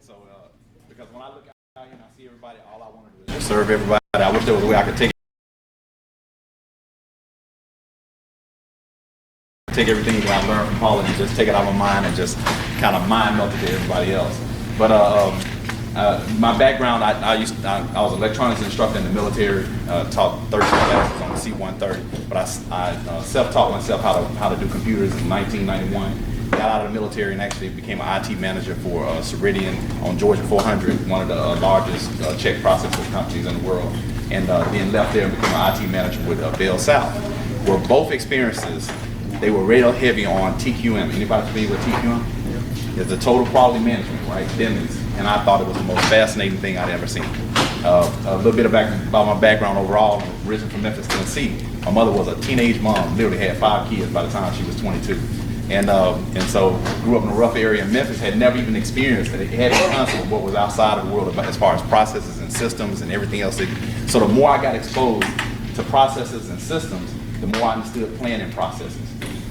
So, because when I look out here and I see everybody, all I want to do is serve everybody. I wish there was a way I could take everything that I learned from college and just take it out of my mind and just kind of mind melt it to everybody else. But my background, I was an electronics instructor in the military, taught 13 classes on the C-130, but I self-taught myself how to do computers in 1991. Got out of the military and actually became an IT manager for Ceridian on Georgia 400, one of the largest check processing companies in the world, and then left there and became an IT manager with Bell South. Where both experiences, they were real heavy on TQM. Anybody familiar with TQM? It's the total quality management, right? DEMIS. And I thought it was the most fascinating thing I'd ever seen. A little bit about my background overall. I'm originally from Memphis, Tennessee. My mother was a teenage mom, literally had 5 kids by the time she was 22. And so grew up in a rough area in Memphis, had never even experienced it. It had a concept of what was outside of the world as far as processes and systems and everything else. So the more I got exposed to processes and systems, the more I understood planning processes.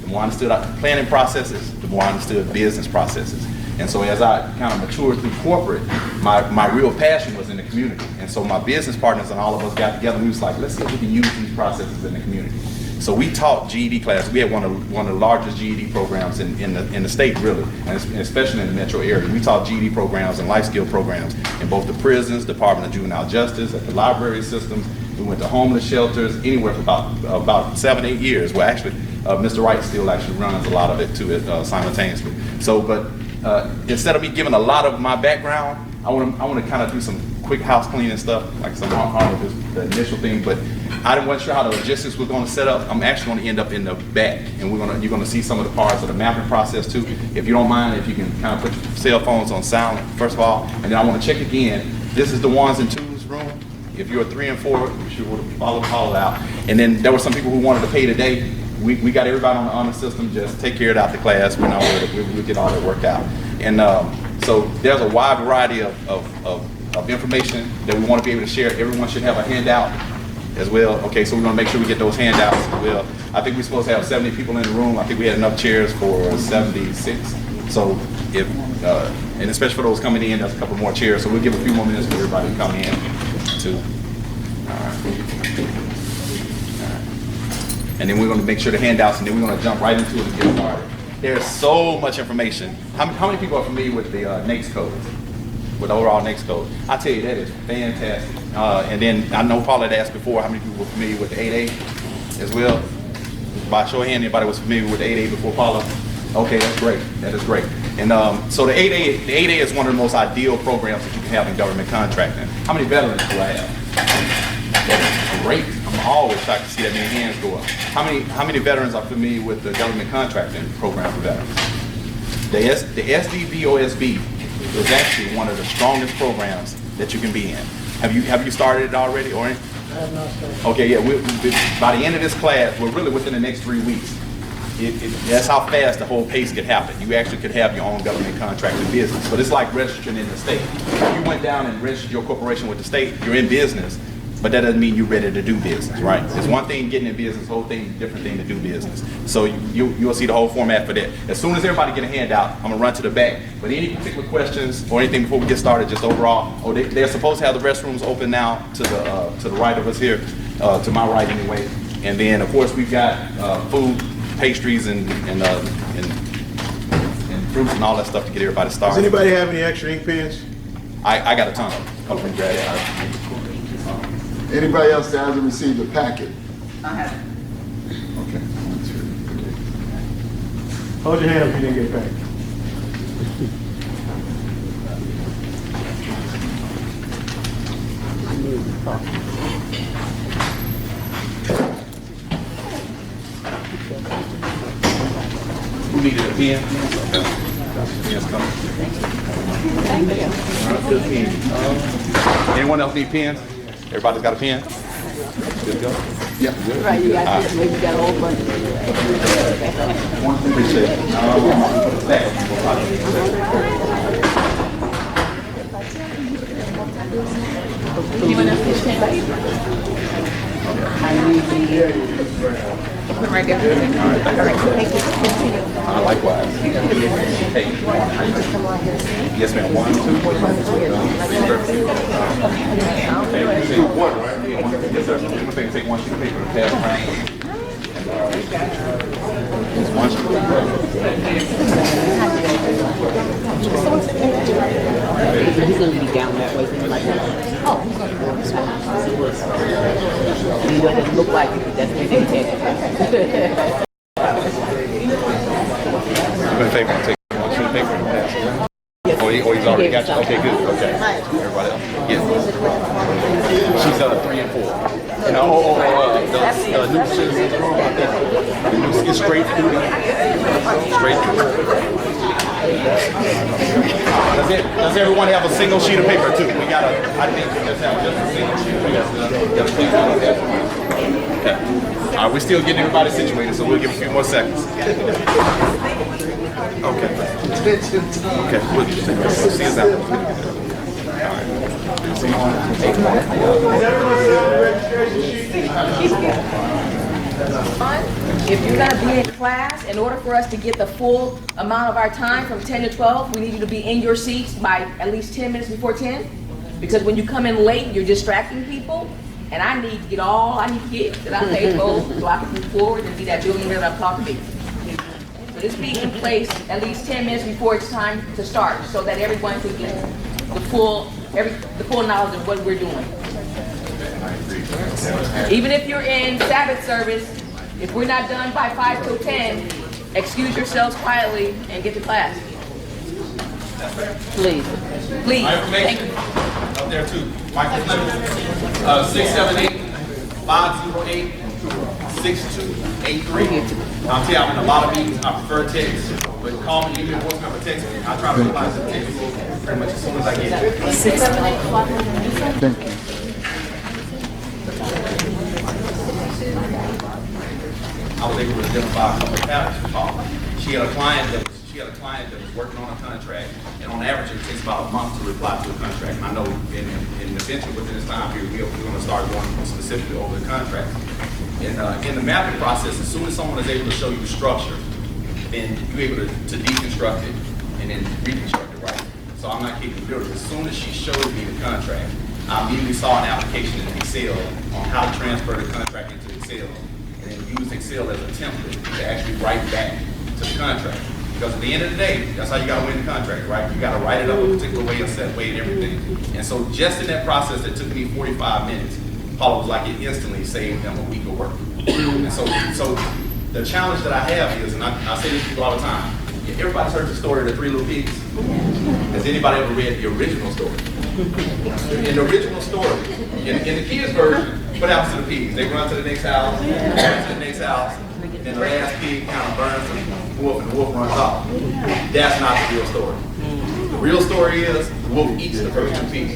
The more I understood planning processes, the more I understood business processes. And so as I kind of matured through corporate, my real passion was in the community. And so my business partners and all of us got together and we was like, let's see if we can use these processes in the community. So we taught GED classes. We had one of the largest GED programs in the state, really, and especially in the metro area. We taught GED programs and life skill programs in both the prisons, Department of Juvenile Justice, at the library systems. We went to homeless shelters, anywhere for about 7-8 years. Well, actually, Mr. Wright still actually runs a lot of it too, simultaneously. So, but instead of me giving a lot of my background, I want to kind of do some quick house cleaning stuff, like some the initial thing, but I wasn't sure how the logistics was going to set up. I'm actually going to end up in the back, and you're going to see some of the parts of the mapping process too. If you don't mind, if you can kind of put your cell phones on silent, first of all, and then I want to check again. This is the 1s and 2s room. If you're a 3 and 4, you should follow it out. And then there were some people who wanted to pay today. We got everybody on the honor system. Just take care of it out the class. We'll get all that worked out. And so there's a wide variety of information that we want to be able to share. Everyone should have a handout as well. Okay, so we're going to make sure we get those handouts as well. I think we're supposed to have 70 people in the room. I think we had enough chairs for 76. So if, and especially for those coming in, there's a couple more chairs. So we'll give a few more minutes for everybody to come in too. All right. And then we're going to make sure the handouts, and then we're going to jump right into it and get started. There's so much information. How many people are familiar with the NAICS code? With the overall NAICS code? I tell you, that is fantastic. And then I know Paula had asked before how many people were familiar with the 8A as well. By show of hand, anybody was familiar with the 8A before Paula? Okay, that's great. That is great. And so the 8A is one of the most ideal programs that you can have in government contracting. How many veterans do I have? That is great. I'm always shocked to see that many hands go up. How many veterans are familiar with the government contracting program for veterans? The SDVOSB is actually one of the strongest programs that you can be in. Have you started it already, or? I have not started. Okay, yeah. By the end of this class, we're really within the next 3 weeks. That's how fast the whole pace could happen. You actually could have your own government contracting business. But it's like registering in the state. If you went down and registered your corporation with the state, you're in business. But that doesn't mean you're ready to do business, right? It's one thing getting in business, whole thing, different thing to do business. So you'll see the whole format for that. As soon as everybody get a handout, I'm gonna run to the back. But any particular questions or anything before we get started, just overall, they're supposed to have the restrooms open now to the right of us here, to my right anyway. And then of course we've got food, pastries, and fruits and all that stuff to get everybody started. Does anybody have any extra ink pens? I got a ton of them. Come from grab it. Anybody else that hasn't received a packet? I have. Okay. Hold your hand if you didn't get back. Who needed a pen? Yes, come. Good pen. Anyone else need pens? Everybody's got a pen? Good to go? Yeah. Good. Right, you got this, maybe you got a whole bunch. Appreciate it. Anyone else need a pen? I need the Right there. Likewise. Hey, yes, ma'am. 1, 2, 3. One, right? Yes, sir. I'm going to take one sheet of paper and pass around. One sheet of paper. He's gonna be down that way. Oh, he's gonna go this way. You know, it doesn't look like it, but that's where they take it. I'm going to take one sheet of paper and pass it around. Oh, he's already got you. Okay, good. Okay. Everybody else? Yes. She's 3 and 4. And the new citizen, it's straight duty. Straight duty. Does everyone have a single sheet of paper too? We got I think let's have just a single sheet. We got okay. All right, we're still getting everybody situated, so we'll give a few more seconds. Okay. Okay. We'll see us out. If you're going to be in class, in order for us to get the full amount of our time from 10 to 12, we need you to be in your seats by at least 10 minutes before 10. Because when you come in late, you're distracting people. And I need to get all I need to get that I paid for so I can move forward and be that billionaire that I'm talking to. So this be in place at least 10 minutes before it's time to start so that everyone can get the full knowledge of what we're doing. Even if you're in Sabbath service, if we're not done by 5 till 10, excuse yourselves quietly and get to class. Please. Please. My Thank information you. up there too. Michael Fleming, 678-508-6283. I'll tell you, I'm in a lot of meetings. I prefer text, but call me, leave me a voice number, text me. I try to reply to the text pretty much as soon as I get it. Thank you. I was able to identify a couple of patterns for Paul. She had a client that was working on a contract, and on average it takes about a month to reply to a contract. And I know eventually within this time period we're going to start going specifically over the contract. In the mapping process, as soon as someone is able to show you the structure, then you're able to deconstruct it and then reconstruct it, right? So I'm not keeping builders. As soon as she showed me the contract, I immediately saw an application in Excel on how to transfer the contract into Excel, and then use Excel as a template to actually write back to the contract. Because at the end of the day, that's how you got to win the contract, right? You got to write it up a particular way, a set way, and everything. And so just in that process that took me 45 minutes, Paula was like, it instantly saved them a week of work. And so the challenge that I have is, and I say this to people all the time, everybody's heard the story of the 3 little pigs. Has anybody ever read the original story? In the original story, in the kids' version, what happens to the pigs? They run to the next house, run to the next house, and then the last pig kind of burns the wolf, and the wolf runs off. That's not the real story. The real story is the wolf eats the first 2 pigs.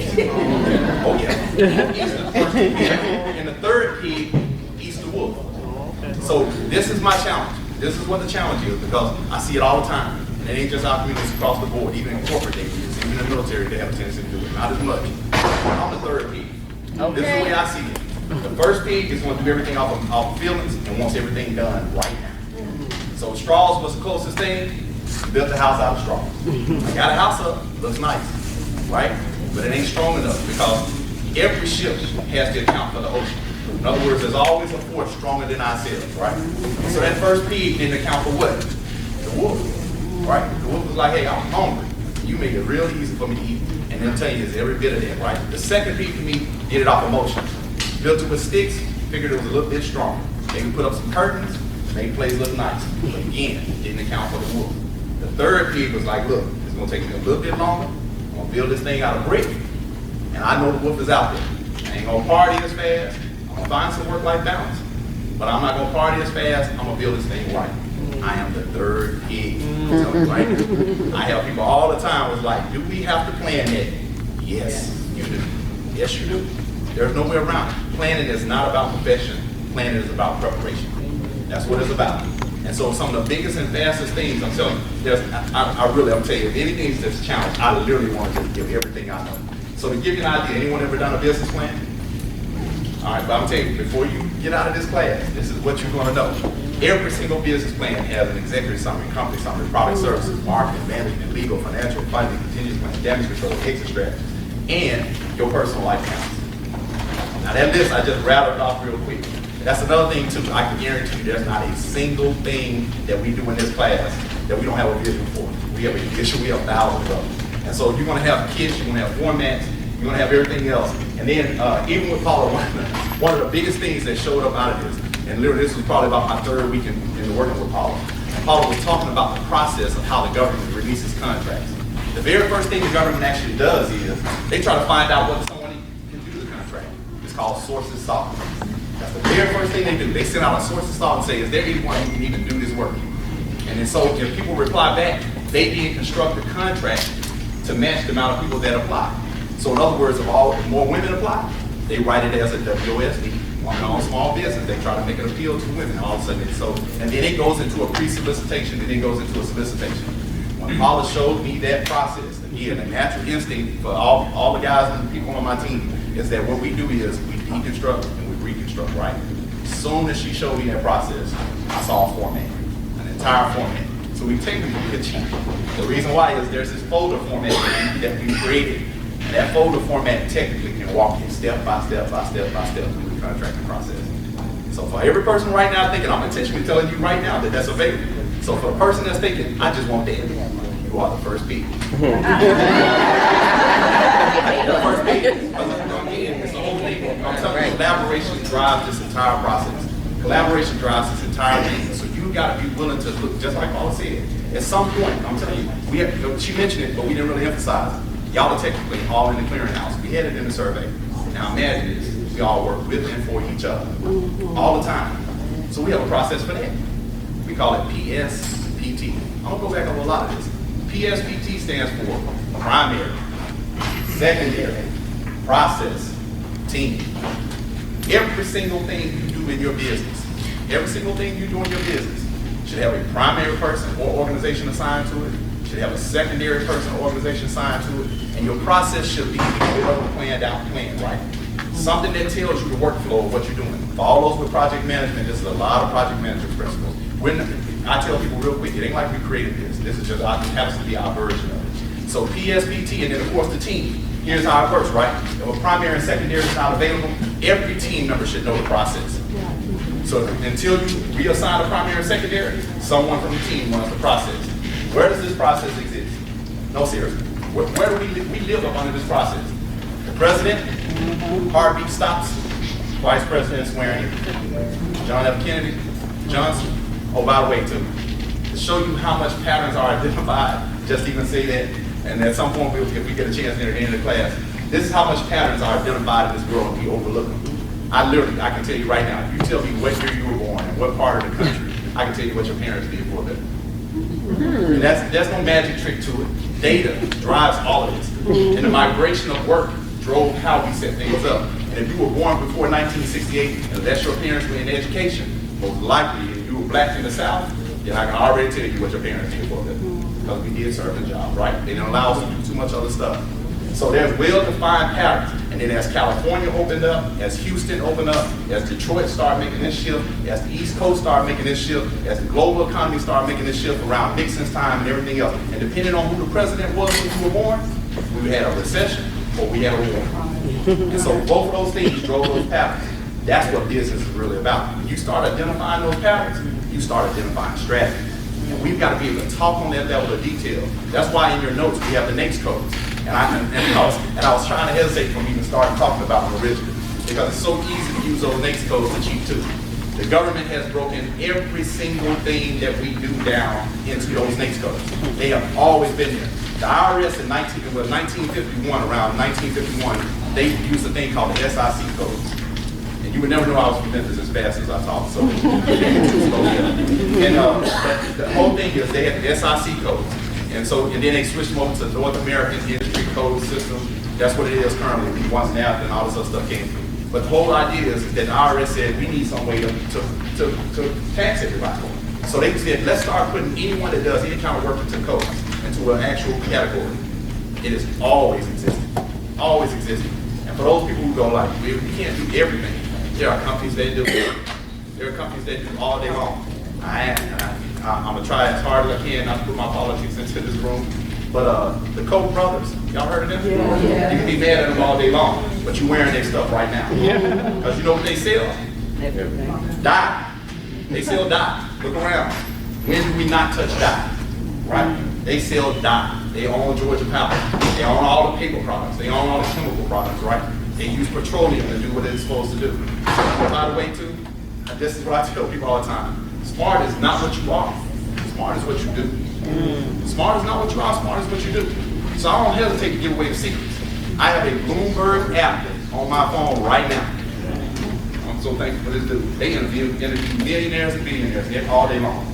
Oh yeah, the wolf eats the first 2 pigs, and the 3rd pig eats the wolf. So this is my challenge. This is what the challenge is, because I see it all the time. And it ain't just our communities across the board. Even in corporate, they do this. Even in the military, they have a tendency to do it. Not as much. I'm the 3rd pig. Okay. This is the way I see it. The 1st pig is going to do everything off of feelings and wants everything done right now. So straws was the closest thing. Built the house out of straws. I got a house up, looks nice, right? But it ain't strong enough, because every ship has to account for the ocean. In other words, there's always a force stronger than ourselves, right? So that 1st pig didn't account for what? The wolf, right? The wolf was like, hey, I'm hungry. You make it real easy for me to eat. And they'll tell you it's every bit of that, right? The 2nd pig for me did it off emotion. Built it with sticks, figured it was a little bit stronger. They can put up some curtains, make the place look nice. But again, didn't account for the wolf. The 3rd pig was like, look, it's gonna take me a little bit longer. I'm gonna build this thing out of brick. And I know the wolf is out there. I ain't gonna party as fast. I'm gonna find some work-life balance. But I'm not gonna party as fast. I'm gonna build this thing right. I am the 3rd pig. Right? I have people all the time was like, do we have to plan that? Yes, you do. Yes, you do. There's no way around it. Planning is not about perfection. Planning is about preparation. That's what it's about. And so some of the biggest and fastest things, I'm telling you, I'm telling you, if anything is this challenge, I literally want to just give everything I know. So to give you an idea, anyone ever done a business plan? All right, but I'm telling you, before you get out of this class, this is what you're going to know. Every single business plan has an executive summary, company summary, product services, marketing, management, legal, financial, funding, contingency plan, damage control, exit strategy, and your personal life balance. Now that list I just rattled off real quick. That's another thing too. I can guarantee you there's not a single thing that we do in this class that we don't have a vision for. We have a vision, we have thousands of them. And so you're going to have kits, you're going to have formats, you're going to have everything else. And then even with Paula, one of the biggest things that showed up out of this, and literally this was probably about my third week in working with Paula. And Paula was talking about the process of how the government releases contracts. The very first thing the government actually does is they try to find out what someone can do to the contract. It's called sources sought. That's the very first thing they do. They send out a sources sought and say, is there anyone who can even do this work? And then so if people reply back, they then construct a contract to match the amount of people that apply. So in other words, if more women apply, they write it as a WOSD, woman-owned small business. They try to make an appeal to women all of a sudden. And then it goes into a pre-solicitation, and then it goes into a solicitation. When Paula showed me that process, again, a natural instinct for all the guys and the people on my team is that what we do is we deconstruct and we reconstruct, right? As soon as she showed me that process, I saw a format, an entire format. So we've taken the picture. The reason why is there's this folder format that we created. And that folder format technically can walk you step by step by step by step through the contracting process. So for every person right now thinking, I'm intentionally telling you right now that that's available. So for the person that's thinking, I just want that, you are the first beat. The first beat. It's the whole thing. I'm telling you, collaboration drives this entire process. Collaboration drives this entire thing. So you got to be willing to look, just like Paula said. At some point, I'm telling you, she mentioned it, but we didn't really emphasize it. Y'all are technically all in the clearinghouse. We had it in the survey. Now imagine this. We all work with and for each other all the time. So we have a process for that. We call it PSPT. I'm going to go back over a lot of this. PSPT stands for primary, secondary, process, team. Every single thing you do in your business, every single thing you do in your business should have a primary person or organization assigned to it, should have a secondary person or organization assigned to it, and your process should be a planned out plan, right? Something that tells you the workflow of what you're doing. For all those with project management, this is a lot of project management principles. I tell people real quick, it ain't like we created this. This is just, it happens to be our version of it. So PSPT, and then of course the team. Here's how it works, right? If a primary and secondary is not available, every team member should know the process. So until you reassign a primary and secondary, someone from the team runs the process. Where does this process exist? No, seriously. Where do we live up under this process? The president, heartbeat stops, vice president swearing in. John F. Kennedy, Johnson. Oh, by the way, to show you how much patterns are identified, just even say that, and at some point, if we get a chance near the end of the class, this is how much patterns are identified in this world and we overlook them. I can tell you right now, if you tell me what year you were born and what part of the country, I can tell you what your parents did for them. And that's no magic trick to it. Data drives all of this. And the migration of work drove how we set things up. And if you were born before 1968, unless your parents were in education, most likely if you were black in the South, then I can already tell you what your parents did for them. Because we did certain jobs, right? They didn't allow us to do too much other stuff. So there's well-defined patterns. And then as California opened up, as Houston opened up, as Detroit started making this shift, as the East Coast started making this shift, as the global economy started making this shift around Nixon's time and everything else. And depending on who the president was when you were born, we had a recession or we had a war. And so both of those things drove those patterns. That's what business is really about. When you start identifying those patterns, you start identifying strategies. And we've got to be able to talk on that level of detail. That's why in your notes we have the NAICS codes. And I was trying to hesitate from even starting talking about them originally because it's so easy to use those NAICS codes to cheat too. The government has broken every single thing that we do down into those NAICS codes. They have always been there. The IRS in 1951, around 1951, they used a thing called the SIC codes. And you would never know I was from Memphis as fast as I talk, so. But the whole thing is they had the SIC codes. And then they switched them over to North American Industry Code System. That's what it is currently. Once NAFTA and all this other stuff came through. But the whole idea is that the IRS said we need some way to tax everybody. So they said, let's start putting anyone that does any kind of work into codes, into an actual category. It has always existed. Always existed. And for those people who go like, we can't do everything. There are companies that do it. There are companies that do all day long. I'm gonna try as hard as I can not to put my politics into this room. But the Koch brothers, y'all heard of them? Yeah. You can be mad at them all day long, but you're wearing their stuff right now. Because you know what they sell? Dye. They sell dye. Look around. When do we not touch dye? Right? They sell dye. They own Georgia Power. They own all the paper products. They own all the chemical products, right? They use petroleum to do what it's supposed to do. By the way, too, this is what I tell people all the time. Smart is not what you are. Smart is what you do. Smart is not what you are. Smart is what you do. So I don't hesitate to give away the secrets. I have a Bloomberg app on my phone right now. I'm so thankful for this dude. They interview millionaires and billionaires all day long.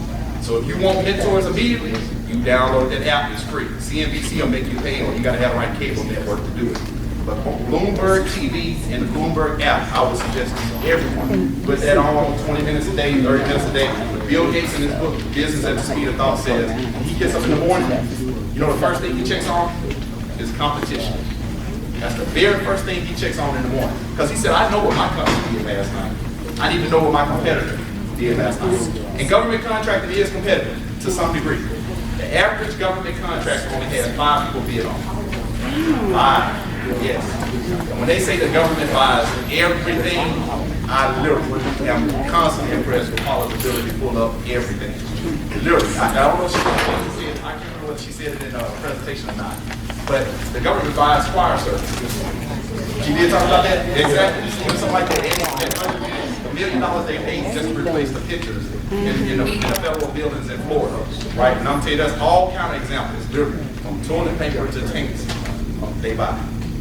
So if you want mentors immediately, you download that app. It's free. CNBC will make you pay, or you got to have the right cable network to do it. But Bloomberg TV and the Bloomberg app, I would suggest to everyone. Put that on 20 minutes a day, 30 minutes a day. Bill Gates in his book, Business at the Speed of Thought, says he gets up in the morning, you know the first thing he checks on is competition. That's the very first thing he checks on in the morning. Because he said, I know what my company did last night. I need to know what my competitor did last night. And government contracting is competitive to some degree. The average government contractor only has 5 people bid on. 5. Yes. And when they say the government buys everything, I literally am constantly impressed with Paula's ability to pull up everything. Literally. I don't know if she said, I can't remember whether she said it in a presentation or not. But the government buys fire services. She did talk about that? Exactly. Something like that. $1 million they paid just to replace the pictures in the federal buildings in Florida. Right? And I'm telling you, that's all kind of examples. Literally. From toilet paper to tanks. They buy.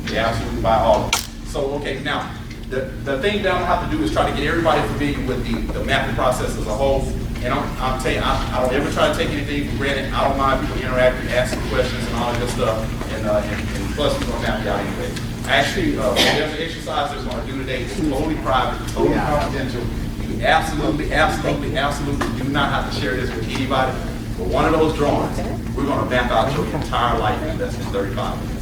They absolutely buy all of it. So, okay, now, the thing that I'm going to have to do is try to get everybody familiar with the mapping process as a whole. And I'm telling you, I don't ever try to take anything for granted. I don't mind people interacting, asking questions and all that good stuff. And plus, we're going to map it out anyway. Actually, there's an exercise that we're going to do today. It's totally private, totally confidential. You absolutely do not have to share this with anybody. But one of those drawings, we're going to map out your entire life in less than 35 minutes.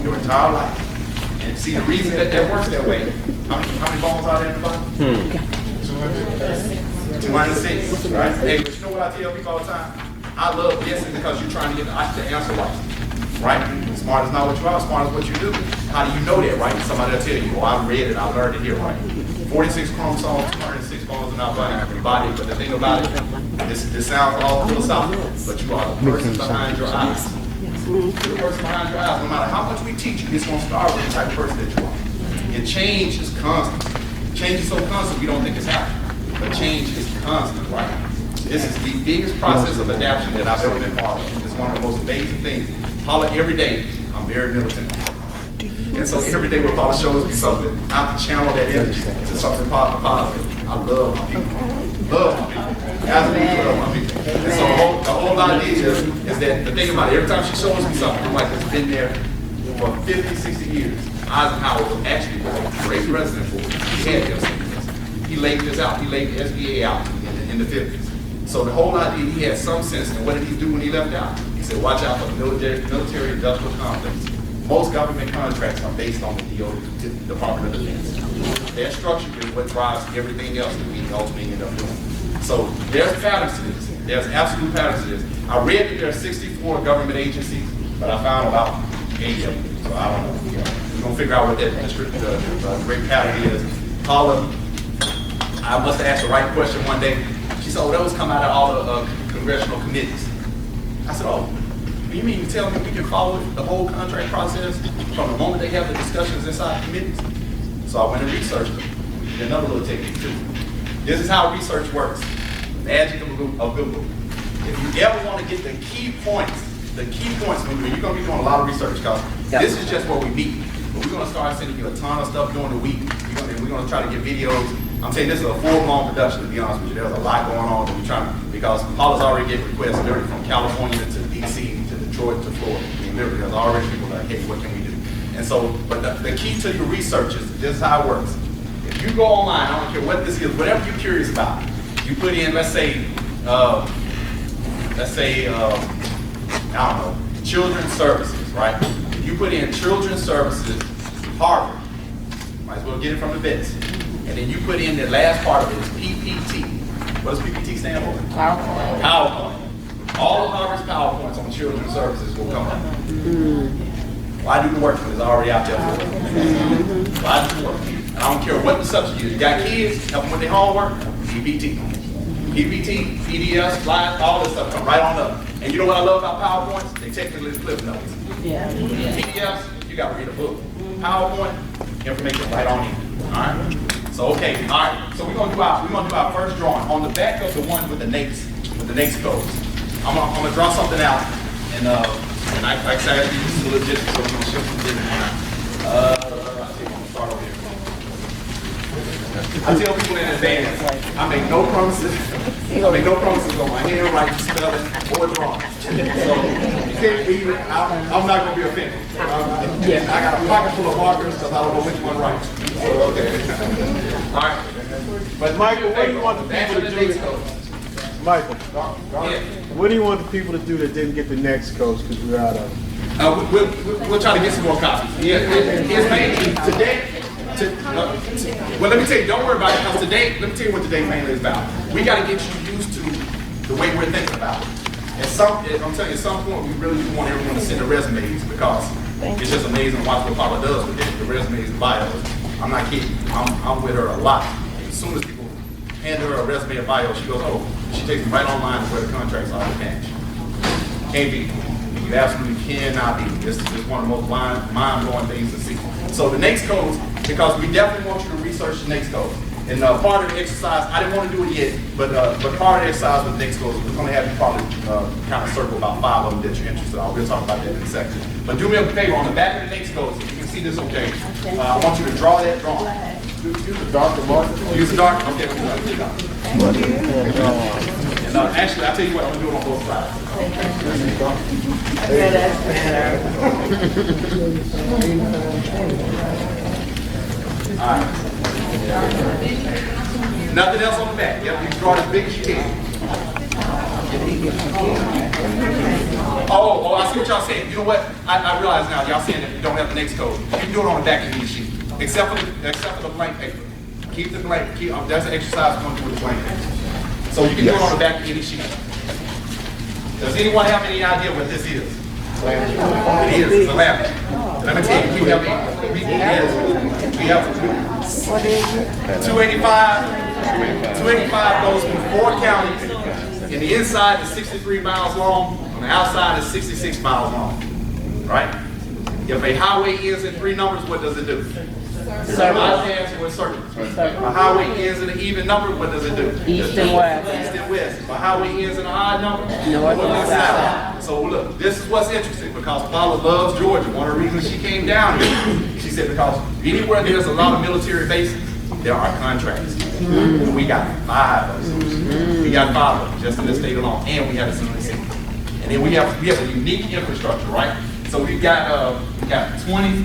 Your entire life. And see, the reason that works that way, how many bones are there in the body? 206, right? Hey, but you know what I tell people all the time? I love guessing because you're trying to get the answer right. Right? Smart is not what you are, smart is what you do. How do you know that, right? Somebody will tell you, oh, I read it, I learned it here, right? 46 chromosomes, 206 bones in our body. But the thing about it, this sounds all philosophical, but you are the person behind your eyes. You're the person behind your eyes. No matter how much we teach you, it's going to start with the type of person that you are. And change is constant. Change is so constant we don't think it's happening. But change is constant, right? This is the biggest process of adaptation that I've ever been part of. It's one of the most amazing things. Paula, every day, I'm very militant. And so every day when Paula shows me something, I have to channel that energy to something positive. I love my people. Love my people. Absolutely love my people. And so the whole idea is that the thing about it, every time she shows me something, I'm like, it's been there for 50, 60 years. Eisenhower was actually a great president for it. He had this. He laid this out. He laid the SBA out in the 50s. So the whole idea, he had some sense. And what did he do when he left out? He said, watch out for the military industrial complex. Most government contracts are based on the Department of Defense. Their structure is what drives everything else that we ultimately end up doing. So there's patterns to this. There's absolute patterns to this. I read that there are 64 government agencies, but I found about 80 of them. So I don't know. We're going to figure out what that great pattern is. Paula, I must have asked the right question one day. She said, oh, those come out of all the congressional committees. I said, oh, you mean you tell me we can follow the whole contract process from the moment they have the discussions inside committees? So I went and researched them. And another little technique too. This is how research works. Magic of Google. If you ever want to get the key points when you're going to be doing a lot of research, because this is just where we meet. But we're going to start sending you a ton of stuff during the week. We're going to try to get videos. I'm saying this is a full-blown production, to be honest with you. There's a lot going on that we're trying to, because Paula's already getting requests literally from California to DC to Detroit to Florida. I mean, literally, there's already people like, hey, what can we do? And so, but the key to your research is this is how it works. If you go online, I don't care what this is, whatever you're curious about, you put in, let's say, I don't know, children's services, right? You put in children's services, Harvard, might as well get it from the vets. and then you put in the last part of it is PPT. What does PPT stand for? PowerPoint. All of Harvard's PowerPoints on children's services will come up. Well, I do the work, but it's already out there. Well, I do the work. And I don't care what the subject is. You got kids, help them with their homework, PPT. PPT, PDFs, slides, all this stuff come right on up. And you know what I love about PowerPoints? They technically clip notes. Yeah. PDFs, you got to read a book. PowerPoint, information right on in. All right. So okay, all right. So we're gonna do our first drawing on the back of the one with the NAICS codes. I'm gonna draw something out, and I said, this is a little different, so we're gonna shift some different now. I think I'm gonna start over here. I tell people in advance, I make no promises. I make no promises on my handwriting, spelling, or drawing. So you can't leave it. I'm not gonna be offended. I got a pocket full of markers because I don't know which one writes. So, okay. All right. But Michael, what do you want the people to do? Michael, what do you want the people to do that didn't get the next codes because we're out of it? We'll try to get some more copies. It's mainly today. Well, let me tell you, don't worry about it, because today, let me tell you what today mainly is about. We got to get you used to the way we're thinking about it. I'm telling you, at some point, we really do want everyone to send their resumes, because it's just amazing to watch what Paula does with the resumes and bios. I'm not kidding. I'm with her a lot. As soon as people hand her a resume and bio, she goes, oh, she takes them right online where the contracts are attached. Can't be. You absolutely cannot be. This is just one of the most mind-blowing things to see. So the NAICS codes, because we definitely want you to research the NAICS codes. And part of the exercise, I didn't want to do it yet, but part of the exercise with NAICS codes, we're going to have you probably kind of circle about 5 of them that you're interested in. We'll talk about that in a second. But do me a favor, on the back of the NAICS codes, if you can see this okay, I want you to draw that drawing. Use a darker marker. Use a dark? Okay, we'll do that. And actually, I'll tell you what, I'm going to do it on both sides. That's better. All right. Nothing else on the back. Yep, you can draw it as big as you can. Oh, I see what y'all saying. You know what? I realize now, y'all saying that you don't have the NAICS code. You can do it on the back of the sheet, except for the blank paper. Keep the blank. That's an exercise we're going to do with the blank paper. So you can do it on the back of any sheet. Does anyone have any idea what this is? It is. It's a lamp. Let me tell you, we have 285 goes through 4 counties. And the inside is 63 miles long. On the outside is 66 miles long. Right? If a highway ends in 3 numbers, what does it do? Circle. A highway ends in an even number, what does it do? East and west. East and west. If a highway ends in an odd number, North and south. So look, this is what's interesting, because Paula loves Georgia. One of the reasons she came down here, she said, because anywhere there's a lot of military bases, there are contracts. And we got 5 of them. We got 5 of them just in this state alone, and we have a CDC. And then we have a unique infrastructure, right? So we got 20.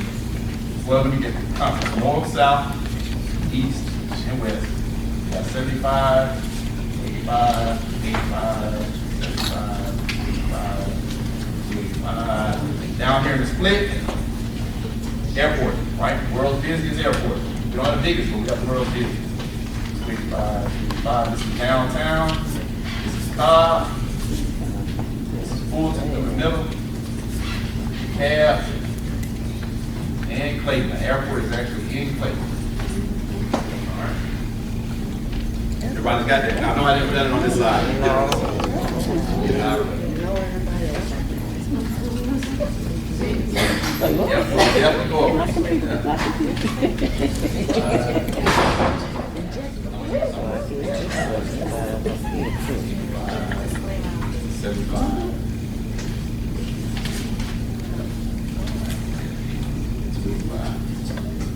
Well, let me get north, south, east, and west. We got 75, 85, 85, 75, 85, 85. Down here in the split, airport, right? World's busiest airport. We don't have the biggest, but we got the world's busiest. 85, 85. This is downtown. This is Cobb. This is Fulton in the middle. Half. And Clayton. The airport is actually in Clayton. All right. Everybody's got that. I know I didn't put it on this side. Yep, go over.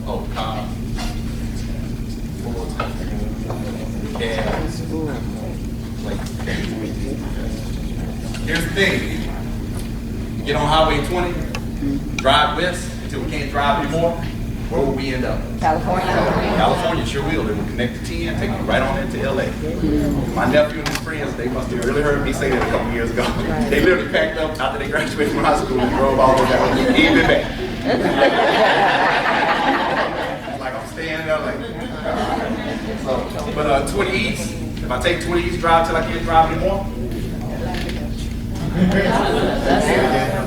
Oh, Cobb. Here's the thing. You get on Highway 20, drive west until we can't drive anymore. Where will we end up? California. California sure will. They will connect to 10, take you right on into LA. My nephew and his friends, they must have really heard me say that a couple years ago. They literally packed up after they graduated from high school and drove all the way down. Even back. Like I'm staying there like, 20 East. If I take 20 East, drive till I can't drive anymore.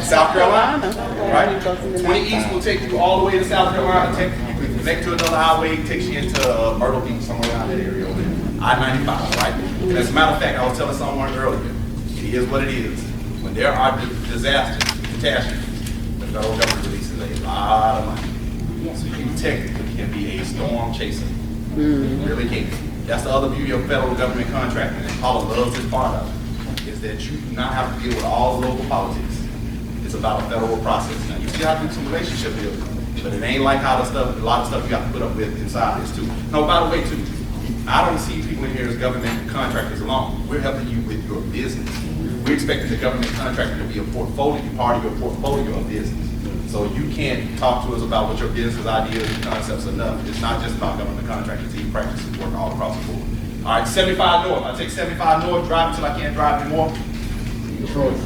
South Carolina, right? 20 East will take you all the way to South Carolina. You can connect to another highway, takes you into Myrtle Beach, somewhere around that area over there. I-95, right? And as a matter of fact, I was telling someone earlier, it is what it is. When there are disasters, catastrophes, the federal government releases a lot of money. So you technically can be a storm chaser. You really can. That's the other beauty of federal government contracting, and Paula loves this part of it, is that you do not have to deal with all the local politics. It's about a federal process. Now, you still have to do some relationship building, but it ain't like how a lot of stuff you got to put up with inside this too. No, by the way, too, I don't see people in here as government contractors alone. We're helping you with your business. We're expecting the government contractor to be a portfolio, part of your portfolio of business. So you can't talk to us about what your business ideas and concepts are enough. It's not just about government contractors. You practices work all across the board. All right, 75 North. I take 75 North, drive until I can't drive anymore. Detroit.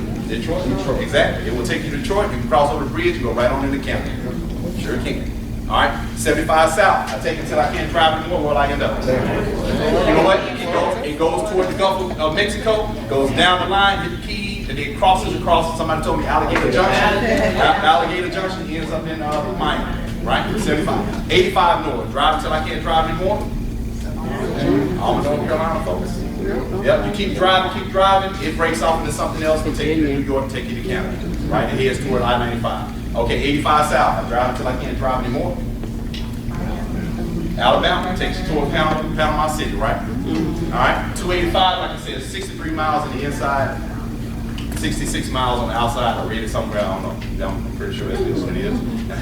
Exactly. It will take you to Detroit. You can cross over the bridge and go right on into Canada. Sure can. All right, 75 South. I take it until I can't drive anymore. Where will I end up? You know what? It goes toward the Gulf of Mexico, goes down the line, hit the Keys, and then crosses across. Somebody told me Alligator Junction. Alligator Junction ends up in Miami. Right? 75. 85 North. Drive until I can't drive anymore. I'm a North Carolina focus. Yep, you keep driving, it breaks off into something else, will take you to New York, take you to Canada. Right? It heads toward I-95. Okay, 85 South, I drive until I can't drive anymore. Alabama takes you toward Panama City, right? Alright, 285, like I said, 63 miles on the inside, 66 miles on the outside. I read it somewhere, I don't know. I'm pretty sure that's what it is.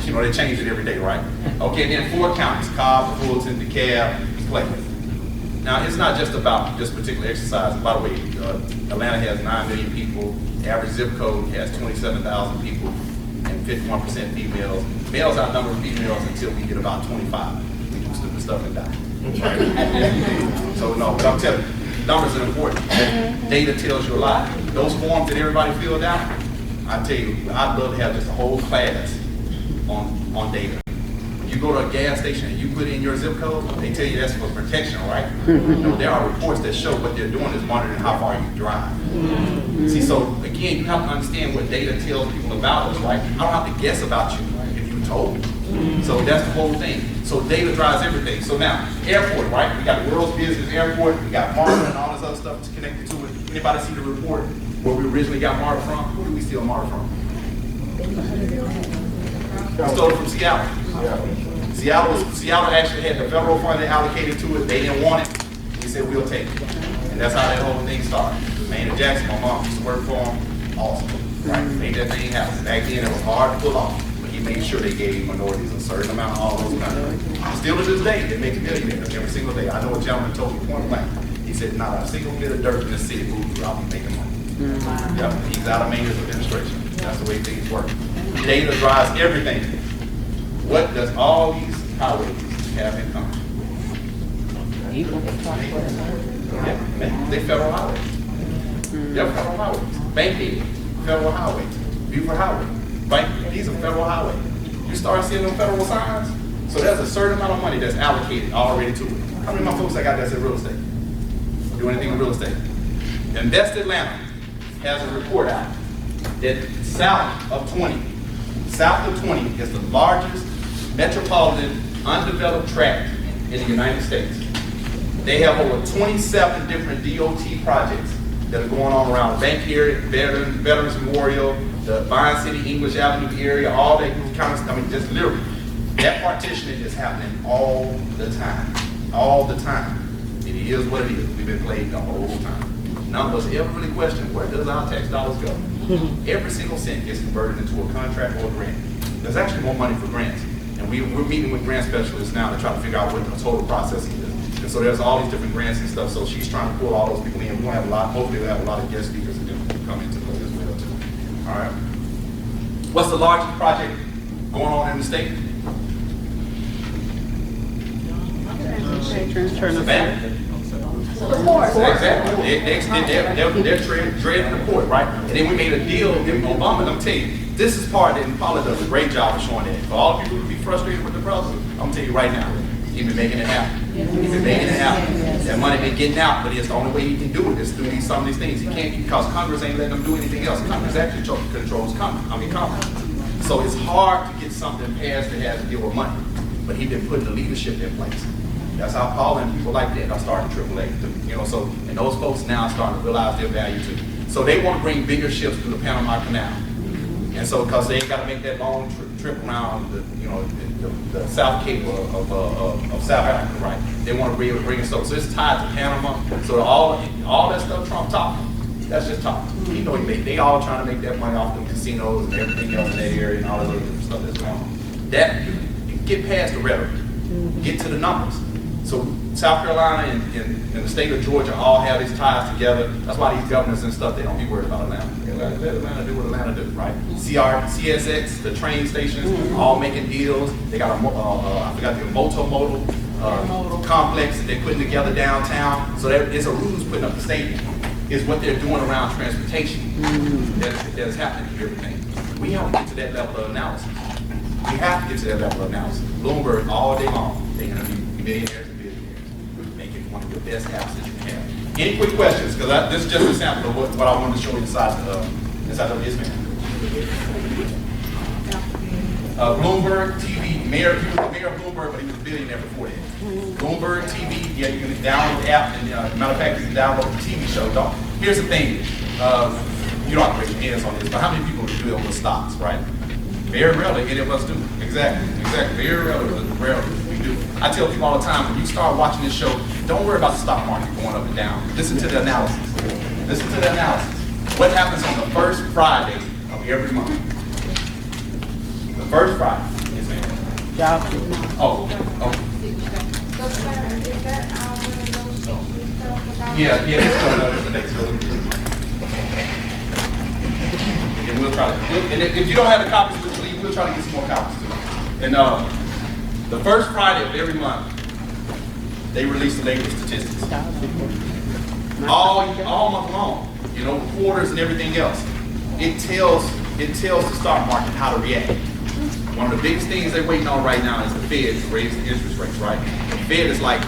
You know, they change it every day, right? Okay, and then 4 counties, Cobb, Fulton, DeKalb, Clay. Now, it's not just about this particular exercise. By the way, Atlanta has 9 million people. The average zip code has 27,000 people, and 51% females. Males outnumber females until we get about 25. We do stupid stuff and die. Right? So no, but I'm telling you, numbers are important. Data tells you a lot. Those forms that everybody filled out, I tell you, I'd love to have just a whole class on data. You go to a gas station and you put in your zip code, they tell you that's for protection, right? You know, there are reports that show what they're doing is monitoring how far you drive. See, so again, you have to understand what data tells people about us, right? I don't have to guess about you if you told me. So that's the whole thing. So data drives everything. So now, airport, right? We got the world's busiest airport, we got MARTA and all this other stuff connected to it. Anybody see the report where we originally got MARTA from? Who do we steal MARTA from? We stole it from Seattle. Seattle actually had the federal funding allocated to it. They didn't want it. We said we'll take it. And that's how that whole thing started. Maynard Jackson, my mom used to work for him. Awesome. Right? Made that thing happen. Back then it was hard to pull off. But he made sure they gave minorities a certain amount of all those kind of things. Still to this day, they make millionaires every single day. I know a gentleman told me point blank. He said, not a single bit of dirt in the city moves without me making money. Yep. He's out of Maynard's administration. That's the way things work. Data drives everything. What does all these highways have in common? Yeah, they're federal highways. They're federal highways. Bankhead, federal highways. Beaufort Highway, these are federal highways. You start seeing them federal signs, so there's a certain amount of money that's allocated already to it. How many of my folks I got that's in real estate? Do anything in real estate? Invest Atlanta has a report out that south of 20 is the largest metropolitan undeveloped tract in the United States. They have over 27 different DOT projects that are going on around Bank area, Veterans Memorial, the Vine City, English Avenue area, all that kind of stuff. I mean, just literally. That partitioning is happening all the time. All the time. It is what it is. We've been played the whole time. None of us ever really question where does our tax dollars go? Every single cent gets converted into a contract or a grant. There's actually more money for grants. And we're meeting with grant specialists now to try to figure out what the total processing is. And so there's all these different grants and stuff. So she's trying to pull all those people in. We're going to have a lot, hopefully we'll have a lot of guest speakers and them come into play as well too. All right. What's the largest project going on in the state? Savannah. Exactly. They're treading the court, right? And then we made a deal with Obama. And I'm telling you, this is part that Paula does a great job of showing that. For all the people who be frustrated with the process, I'm gonna tell you right now, He's been making it happen. He's been making it happen. That money been getting out, but it's the only way he can do it is through some of these things. He can't, because Congress ain't letting him do anything else. Congress actually controls Congress. So it's hard to get something passed that has to deal with money. But he's been putting the leadership in place. That's how Paul and people like that are starting AAA. So, and those folks now are starting to realize their value too. So they want to bring bigger ships through the Panama Canal. And so, because they ain't got to make that long trip around the South Cape of South Africa, right? They want to be able to bring it so it's tied to Panama. So all that stuff Trump talking, that's just talk. You know, they all trying to make that money off the casinos and everything else in that area and all that other stuff that's going on. That, get past the rhetoric, get to the numbers. So South Carolina and the state of Georgia all have these ties together. That's why these governors and stuff, they don't be worried about Atlanta. They let Atlanta do what Atlanta do, right? CSX, the train stations, all making deals. They got I forgot the multimodal complex that they're putting together downtown. So there's a ruse putting up the stadium. Is what they're doing around transportation that is happening to everything. We have to get to that level of analysis. We have to get to that level of analysis. Bloomberg all day long, they're going to be millionaires and billionaires, making one of the best apps that you can have. Any quick questions? Because this is just a sample of what I wanted to show you inside of this man. Bloomberg TV, he was the mayor of Bloomberg, but he was a billionaire before that. Bloomberg TV, yeah, you can download the app, and matter of fact, you can download the TV show. Here's the thing, you don't have to raise your hands on this, but how many people do it with stocks, right? Very rarely any of us do. Exactly. Very rarely we do. I tell people all the time, when you start watching this show, don't worry about the stock market going up and down. Listen to the analysis. What happens on the first Friday of every month? The first Friday. Yes, ma'am. Yeah, it's coming up the next one. And we'll try to, and if you don't have the copies, we'll try to get some more copies too. And the first Friday of every month, they release the labor statistics. All month long, quarters and everything else. It tells the stock market how to react. One of the biggest things they're waiting on right now is the Fed to raise the interest rates, right? The Fed is like,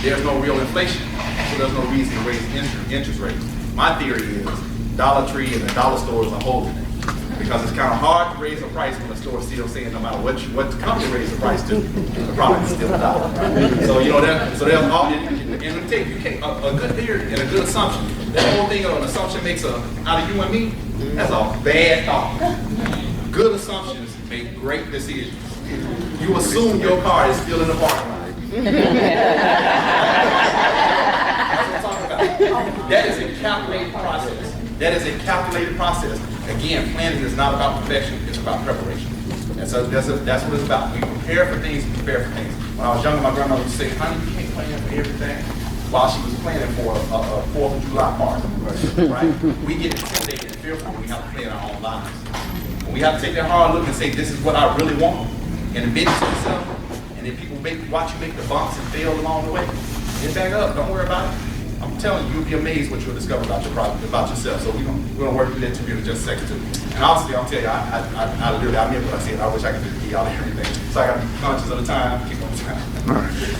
there's no real inflation, so there's no reason to raise interest rates. My theory is Dollar Tree and the dollar stores are holding it. Because it's kind of hard to raise a price when the store is still saying no matter what the company raises the price to, the product is still $1. Right? So there's all, and take a good theory and a good assumption. That whole thing of an assumption makes out of you and me, that's a bad thought. Good assumptions make great decisions. You assume your car is still in the parking lot. That's what I'm talking about. That is a calculated process. Again, planning is not about perfection, it's about preparation. And so that's what it's about. We prepare for things, When I was younger, my grandmother would say, honey, you can't plan for everything. While she was planning for a 4th of July party, right? We get intimidated and fearful when we have to plan our own lives. When we have to take that hard look and say, this is what I really want, and admit it to yourself, and then people watch you make the bumps and fail along the way. Get back up, don't worry about it. I'm telling you, you'll be amazed what you'll discover about your product, about yourself. So we're gonna work through that interview in just a second too. And honestly, I'll tell you, I literally, I meant what I said. I wish I could just be out of everything. So I gotta be conscious of the time, keep on time.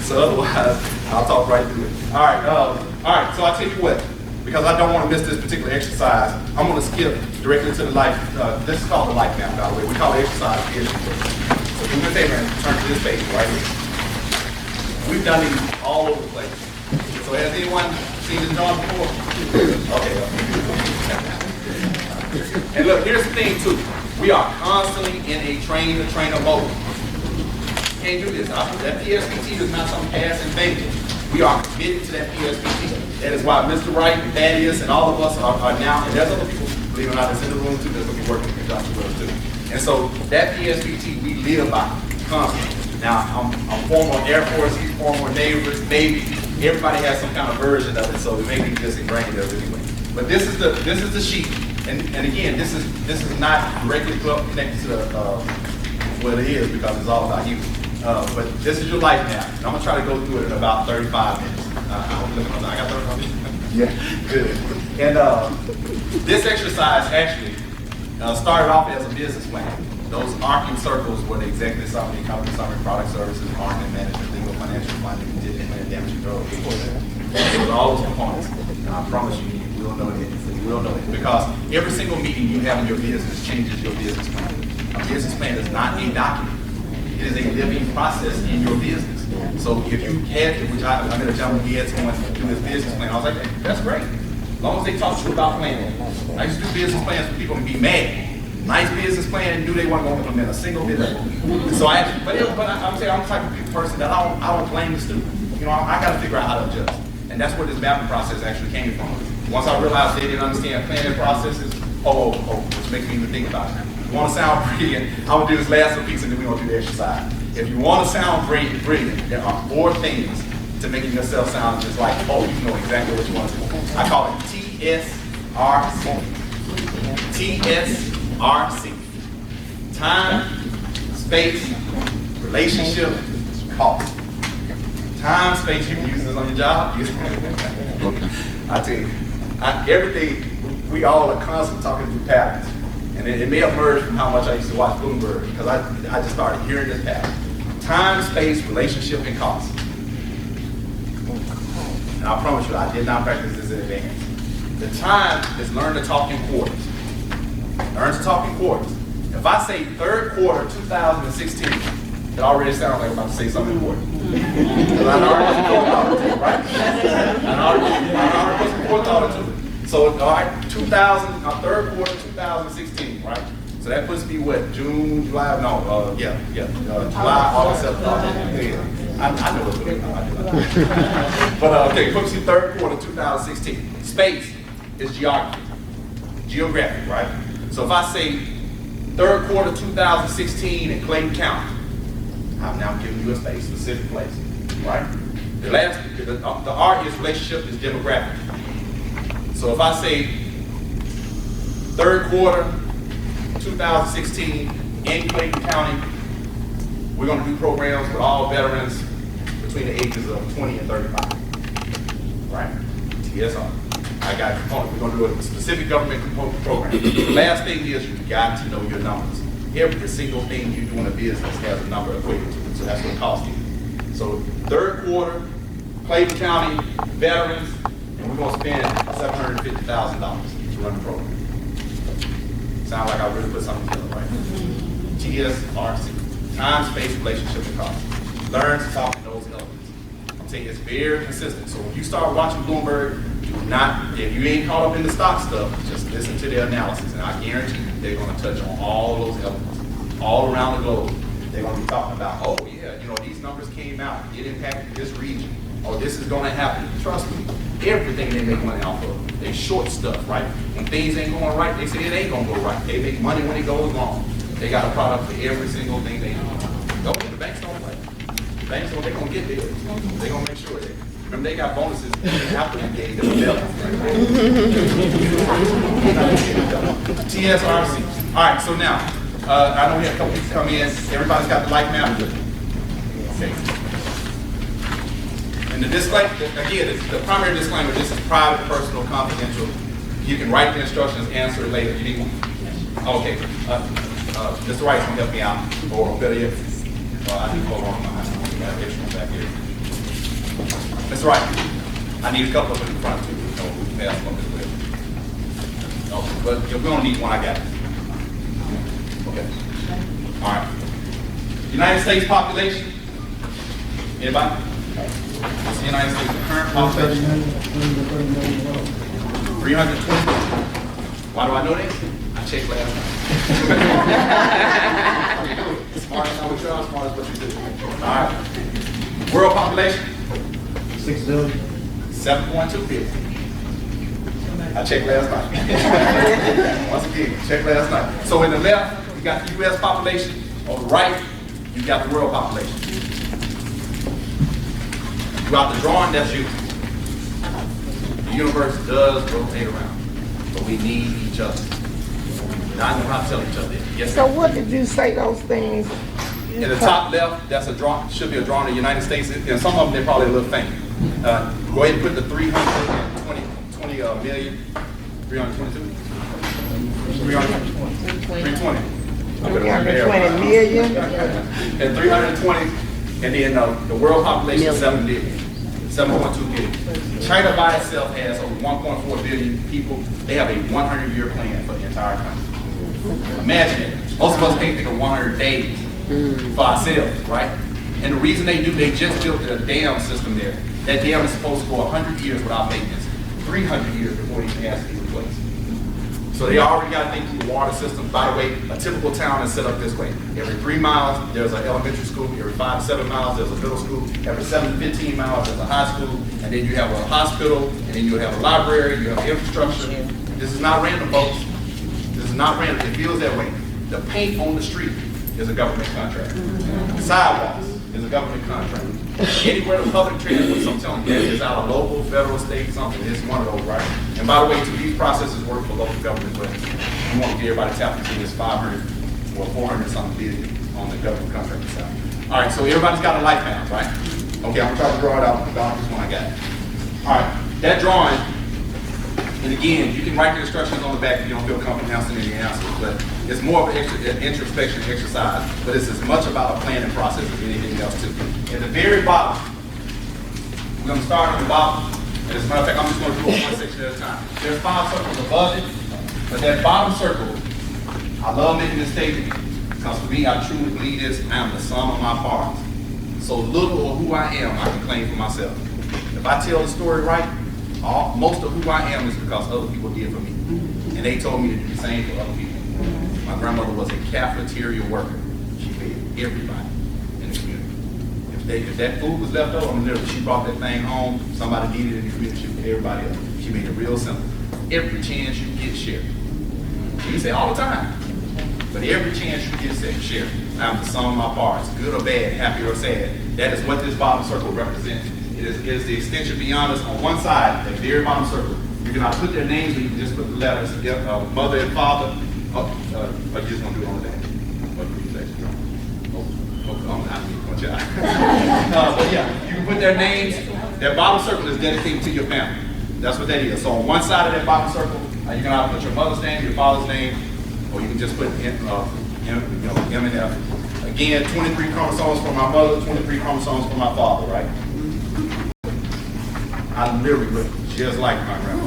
So otherwise, I'll talk right through it. All right. So I'll tell you what, because I don't want to miss this particular exercise, I'm gonna skip directly to the life. This is called the life map, by the way. We call it exercise. So do me a favor and turn to this page right here. We've done these all over the place. So has anyone seen this drawing before? Okay. And look, here's the thing too. We are constantly in a train-the-trainer mode. Can't do this. That PSPT is not some passing thing. We are committed to that PSPT. That is why Mr. Wright and Thaddeus and all of us are now, and there's other people, believe it or not, that's in the room too, that's going to be working in conjunction with us too. And so that PSPT we live by constantly. Now, I'm former Air Force, he's former Navy. Everybody has some kind of version of it, so it may be just ingrained of it anyway. But this is the sheet, and again, this is not directly connected to what it is because it's all about you. But this is your life map. And I'm gonna try to go through it in about 35 minutes. I hope you're looking on I got 35 minutes. Yeah, good. And this exercise actually started off as a business plan. Those arcing circles were the executive summary, company summary, product services, marketing management, legal, financial. financial funding, didn't plan damage control. It was all those components. And I promise you, you will know it. You will know it. Because every single meeting you have in your business changes your business plan. A business plan is not a document. It is a living process in your business. So if you had, which I met a gentleman, he had someone do his business plan. I was like, hey, that's great. As long as they talk to you about planning. I used to do business plans for people to be mad. Nice business plan, and knew they weren't going to implement a single bit of it. So I actually, but I'm saying I'm the type of person that I don't blame the student. You know, I got to figure out how to adjust. And that's where this mapping process actually came from. Once I realized they didn't understand planning processes, which makes me even think about it. If you want to sound brilliant, I'm going to do this last little piece and then we're going to do the exercise. If you want to sound brilliant, there are 4 things to making yourself sound just like, you know exactly what you want to do. I call it TSRC. TSRC. Time, space, relationship, cost. Time, space, you can use this on your job. I tell you, everything, we all are constantly talking through patterns. And it may have merged from how much I used to watch Bloomberg, because I just started hearing this pattern. Time, space, relationship, and cost. And I promise you, I did not practice this in advance. The time is learn to talk in quarters. Learn to talk in quarters. If I say third quarter 2016, it already sounds like I'm about to say something important. Because I already put forethought into it, right? I already put some forethought into it. So, all right, third quarter 2016, right? So that puts me what, June, July, July, August, September. I know what's going on. But okay, puts you third quarter 2016. Space is geography, geographic, right? So if I say third quarter 2016 in Clayton County, I'm now giving you a space, specific place, right? The R is relationship, is demographic. So if I say third quarter 2016 in Clayton County, we're going to do programs with all veterans between the ages of 20 and 35, right? TSR. I got a component. We're going to do a specific government component program. The last thing is you've got to know your numbers. Every single thing you do in a business has a number equated to it, so that's what it costs you. So third quarter, Clayton County, veterans, and we're going to spend $750,000 to run the program. Sound like I really put something together, right? TSRC, time, space, relationship, and cost. Learn to talk in those elements. I'm saying it's very consistent. So when you start watching Bloomberg, if you ain't caught up in the stock stuff, just listen to their analysis, and I guarantee you they're going to touch on all those elements, all around the globe. They're going to be talking about, these numbers came out, it impacted this region, this is going to happen. Trust me, everything they make money off of, they short stuff, right? When things ain't going right, they say it ain't going to go right. They make money when it goes wrong. They got a product for every single thing they do. The banks don't play. The banks don't, they're going to get theirs. They're going to make sure they. Remember, they got bonuses after they gave them a bill. TSRC. All right, so now, I know we had a couple people come in. Everybody's got the light map. Okay. And the disclaimer, again, the primary disclaimer, this is private, personal, confidential. You can write the instructions, answer it later if you need one. Okay. Mr. Wright's going to help me out. Or better yet, I need to hold on to my extra back here. Mr. Wright, I need a couple of them in front too. So we can pass one this way. Okay, but if we don't need one, I got it. Okay. All right. United States population. Anybody? What's the United States current population? 320. Why do I know that? I checked last night. Smart as what y'all, smart as what you do. All right. World population? 6 billion. 7.2 billion. I checked last night. Once again, checked last night. So in the left, you got the U.S. population. On the right, you got the world population. Throughout the drawing, that's you. The universe does rotate around, but we need each other. Now I know how to tell each other. Yes, so what did you say those things? In the top left, that's a draw. Should be a drawing of the United States. And some of them they're probably a little faint. Go ahead and put the 320 million. 322. 320. 320 million. And 320 And then the world population is 7 billion, 7.2 billion. China by itself has over 1.4 billion people. They have a 100-year plan for the entire country. Imagine it. Most of us can't think of 100 days for ourselves, right? And the reason they do, they just built a dam system there. That dam is supposed to go 100 years without maintenance, 300 years before it even has to be replaced. So they already got to think through the water system. By the way, a typical town is set up this way. Every 3 miles, there's an elementary school. Every 5 to 7 miles, there's a middle school. Every 7 to 15 miles, there's a high school. And then you have a hospital, and then you have a library, you have infrastructure. This is not random, folks. This is not random. It feels that way. The paint on the street is a government contract. Sidewalks is a government contract. Anywhere the public transport, I'm telling you, is out of local, federal, state, something. It's one of those, right? And by the way, too, these processes work for local government, but we want to get everybody tapped into this 500 or 400 something billion on the government contract side. All right, so everybody's got a life balance, right? Okay, I'm gonna try to draw it out. This one I got. All right, that drawing. And again, you can write the instructions on the back if you don't feel comfortable answering any answers, but it's more of an introspection exercise, but it's as much about a planning process as anything else too. At the very bottom, we're gonna start at the bottom, and as a matter of fact, I'm just gonna do it one section at a time. There's 5 circles above it, but that bottom circle, I love making this statement, because for me, I truly believe this, I am the sum of my parts. So little of who I am, I can claim for myself. If I tell the story right, most of who I am is because other people did for me. And they told me to do the same for other people. My grandmother was a cafeteria worker. She fed everybody in the community. If that food was left over, she brought that thing home, somebody needed it in the community, she fed everybody else. She made it real simple. Every chance you get, share. You say all the time, but every chance you get, share. I'm the sum of my parts, good or bad, happy or sad. That is what this bottom circle represents. It is the extension beyond us on one side, that very bottom circle. You can either put their names or you can just put the letters, mother and father. Or you just want to do it on the back. What do you say? But yeah, you can put their names. That bottom circle is dedicated to your family. That's what that is. So on one side of that bottom circle, you can either put your mother's name, your father's name, or you can just put M and F. Again, 23 chromosomes for my mother, 23 chromosomes for my father, right? I literally look just like my grandma.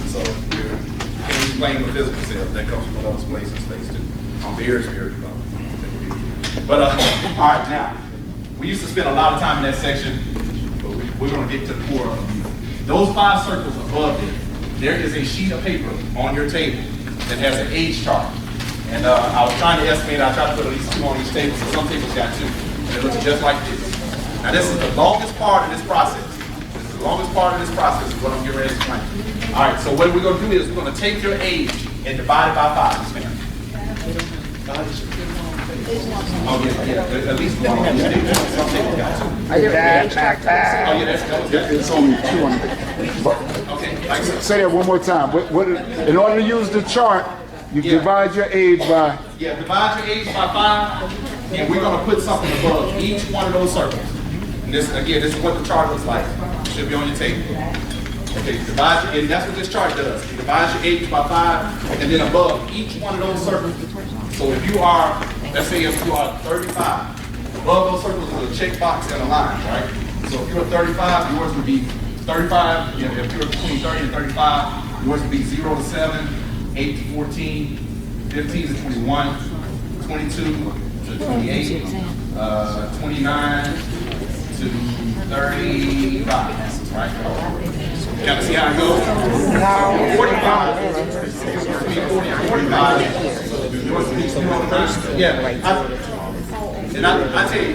So can't explain the physical self. That comes from other places in space too. I'm very spiritual. But all right, now we used to spend a lot of time in that section, but we're going to get to the core of it. Those 5 circles above it, there is a sheet of paper on your table that has an age chart. And I was trying to estimate. I tried to put at least 2 on each table, so some tables got 2. And it looks just like this. Now this is the longest part of this process. The longest part of this process is what I'm getting ready to explain. All right, so what we're going to do is we're going to take your age and divide it by 5. Yes, ma'am. Oh, yeah, at least one. Some people got 2. Are there age chart? Oh, yeah, that's It's only 2 on the. okay. Like so. Say that one more time. In order to use the chart, you divide your age by. Yeah, divide your age by 5, and we're going to put something above each one of those circles. And this, again, this is what the chart looks like. It should be on your table. Okay, divide your, and that's what this chart does. You divide your age by 5, and then above each one of those circles. So if you are, let's say if you are 35, above those circles is a check box and a line, right? So if you're 35, yours would be 35. If you're between 30 and 35, yours would be 0 to 7, 8 to 14, 15 to 21, 22 to 28, 29 to 35, right? Kind of see how it goes? So 45, between 40 and 45, yours would be 0 to 9. Yeah, and I tell you,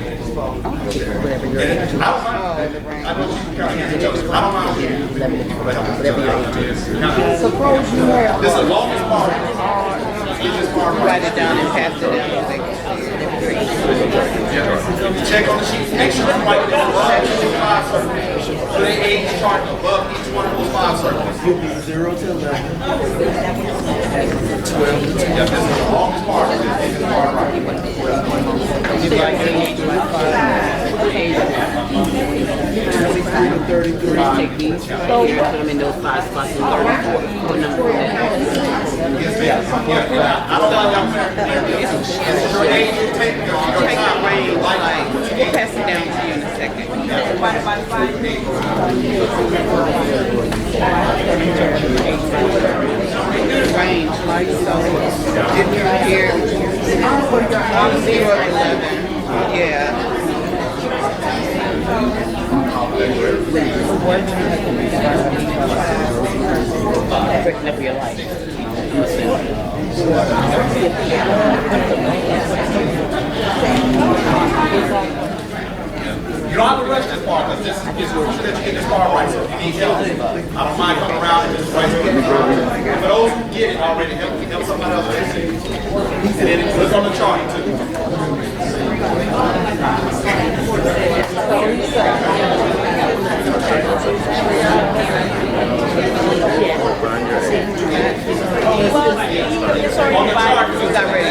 I don't mind. Suppose you have. This is the longest part. Write it down and pass it down. Check on the sheet. Make sure you write down the 5 circles. Put an age chart above each one of those 5 circles. 0 to 11. 12 to 10. Yeah, this is the longest part. This is the part right. Divide your age by 33. Take these right here, put them in those 5 spots and 34. What number is that? Yes, ma'am. Yeah, I don't like that. Your age, you take your time. Like Range, like so. If you're here, 0 to 11. Yeah. Breaking up your life. You don't have to rush this part because this is crucial that you get this part right. So if you need help, I don't mind coming around and just right here. For those who get it already, help somebody else get it. And then look on the chart too. On the chart, you got ready.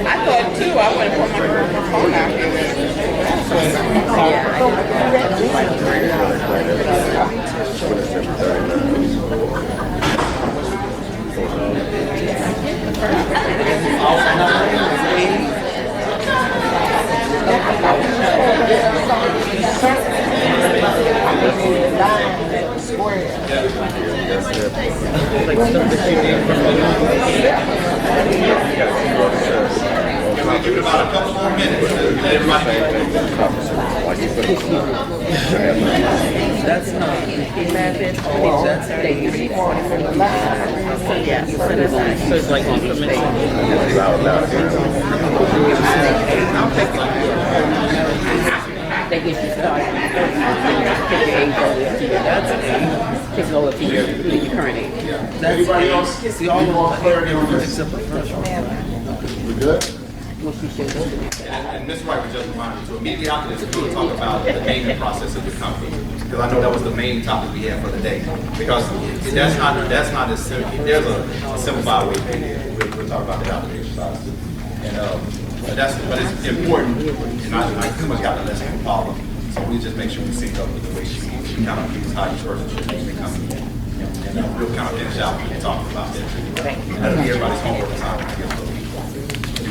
I thought too, I would have put my phone out here. Give it about a couple more minutes. Let everybody That's not. So it's like information. They get you started. Take your age over to your take it over to your current age. Everybody else? See all of them clarity on this except for the first one. We good? And Ms. Wright was just reminded me, so immediately after this, we'll talk about the naming process of the company. Because I know that was the main topic we had for the day. Because that's not as simple. There's a simplified way to do it. We'll talk about the application size too. And but it's important, and I pretty much got the lesson from Paula. So we just make sure we sync up with the way she kind of views how each person should name the company. And we'll kind of finish out when we talk about that too. And that'll be everybody's homework assignment, I guess.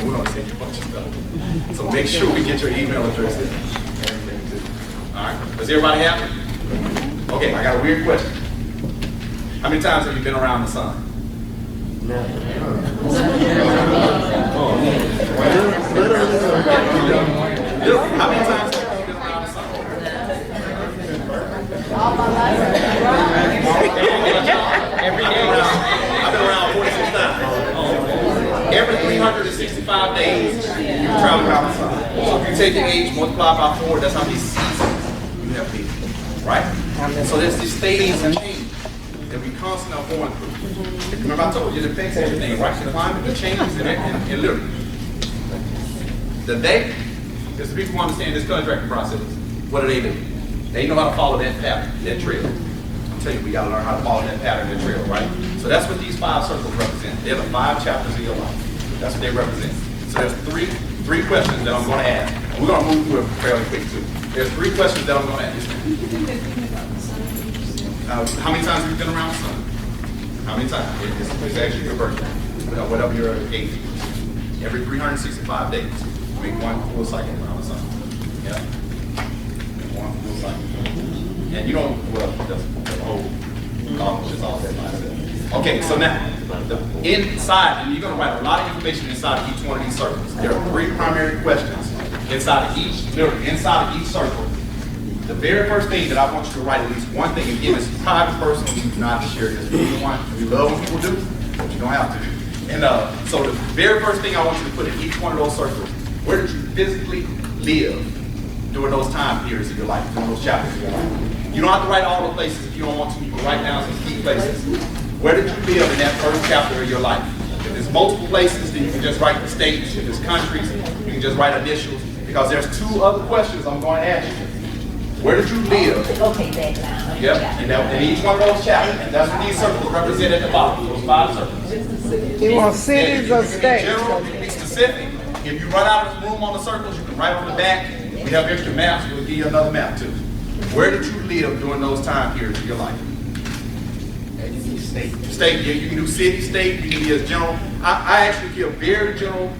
We're going to send you a bunch of stuff. So make sure we get your email address in. Everything too. All right. Is everybody happy? Okay, I got a weird question. How many times have you been around the sun? How many times have you been around the sun? All my life. Every day. I've been around 46 times. Every 365 days, you travel around the sun. So if you take your age, multiply by 4, that's how many seasons you have been, right? So there's these stages of change that we constantly are going through. Remember I told you, it affects everything, right? The climate, the changes, and literally. The day, because the people who understand this contracting process, what do? They know how to follow that pattern, that trail. I'm telling you, we got to learn how to follow that pattern, that trail, right? So that's what these 5 circles represent. They're the 5 chapters of your life. That's what they represent. So there's three questions that I'm going to ask. And we're going to move through it fairly quick too. There's 3 questions that I'm going to ask. How many times have you been around the sun? How many times? It's actually your birthday. Whatever your age is. Every 365 days, make one full cycle around the sun. Yeah. One full cycle. And you don't, well, that's the whole college is all that by itself. Okay, so now, inside, and you're going to write a lot of information inside of each one of these circles. There are 3 primary questions inside of each circle. The very first thing that I want you to write at least one thing, again, it's private, personal, you do not have to share this with anyone. We love when people do, but you don't have to. And so the very first thing I want you to put in each one of those circles, where did you physically live during those time periods of your life, during those chapters of your life? You don't have to write all the places if you don't want to. You can write down some key places. Where did you live in that first chapter of your life? If there's multiple places, then you can just write the states. If there's countries, you can just write initials. Because there's 2 other questions I'm going to ask you. Where did you live? Okay, that now. Yep, and in each one of those chapters, and that's what these circles represent at the bottom, those 5 circles. You want cities or states? In general, you can be specific. If you run out of room on the circles, you can write on the back. We have extra maps, we'll give you another map too. Where did you live during those time periods of your life? State, yeah, you can do city, state, you can be as general. I actually give very general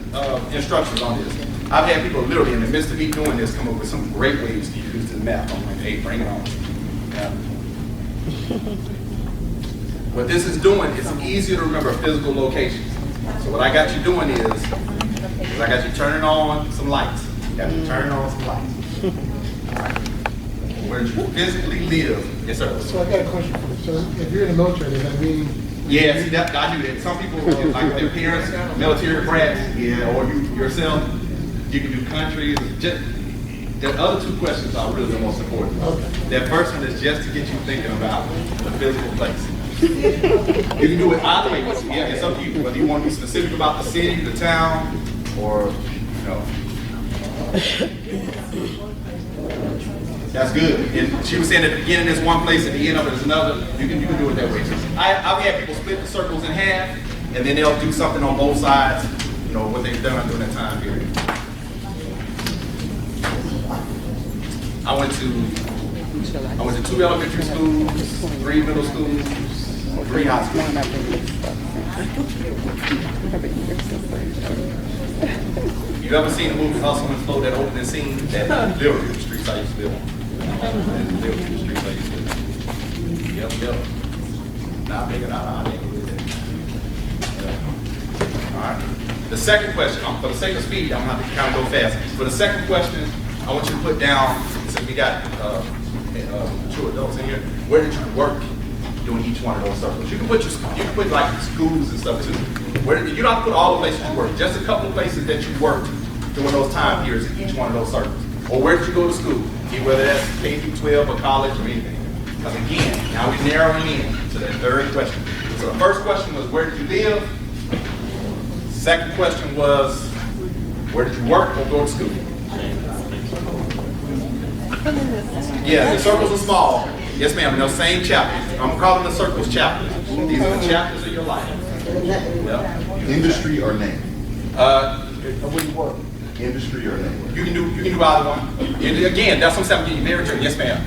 instructions on this. I've had people literally in the midst of me doing this come up with some great ways to use this map. I'm like, hey, bring it on. Yeah. What this is doing, it's easier to remember physical locations. So what I got you doing is I got you turning on some lights. Got you turning on some lights. All right. Where you physically live. Yes, sir. So I got a question for you. So if you're in the military, does that mean? Yeah, see, that, I do that. Some people, like their parents, military brats, yeah, or you yourself, you can do countries. Just, the other two questions are really the most important. Okay. That first one is just to get you thinking about the physical place. You can do it either way. Yeah, it's up to you. Whether you want to be specific about the city, the town, or, you know. That's good. And she was saying at the beginning there's one place, at the end of it is another. You can do it that way. I've had people split the circles in half, and then they'll do something on both sides, you know, what they've done during that time period. I went to 2 elementary schools, 3 middle schools, 3 high schools. You ever seen the movie Hustle and Flow, that opening scene? That literally the streets I used to live on. Literally the streets I used to live on. Yep. Not big enough. All right. The second question, for the sake of speed, I'm going to have to kind of go fast. For the second question, I want you to put down, since we got 2 adults in here, where did you work doing each one of those circles? You can put like schools and stuff too. You don't have to put all the places you worked, just a couple of places that you worked during those time periods in each one of those circles. Or where did you go to school? Whether that's K through 12 or college or anything. Because again, now we're narrowing in to that third question. So the first question was, where did you live? Second question was, where did you work or go to school? Yeah, the circles are small. Yes, ma'am, in those same chapters. I'm calling the circles chapters. These are the chapters of your life. Yep. Industry or name? Where you work? Industry or name? You can do either one. And again, that's what I'm saying. You married to. Yes, ma'am.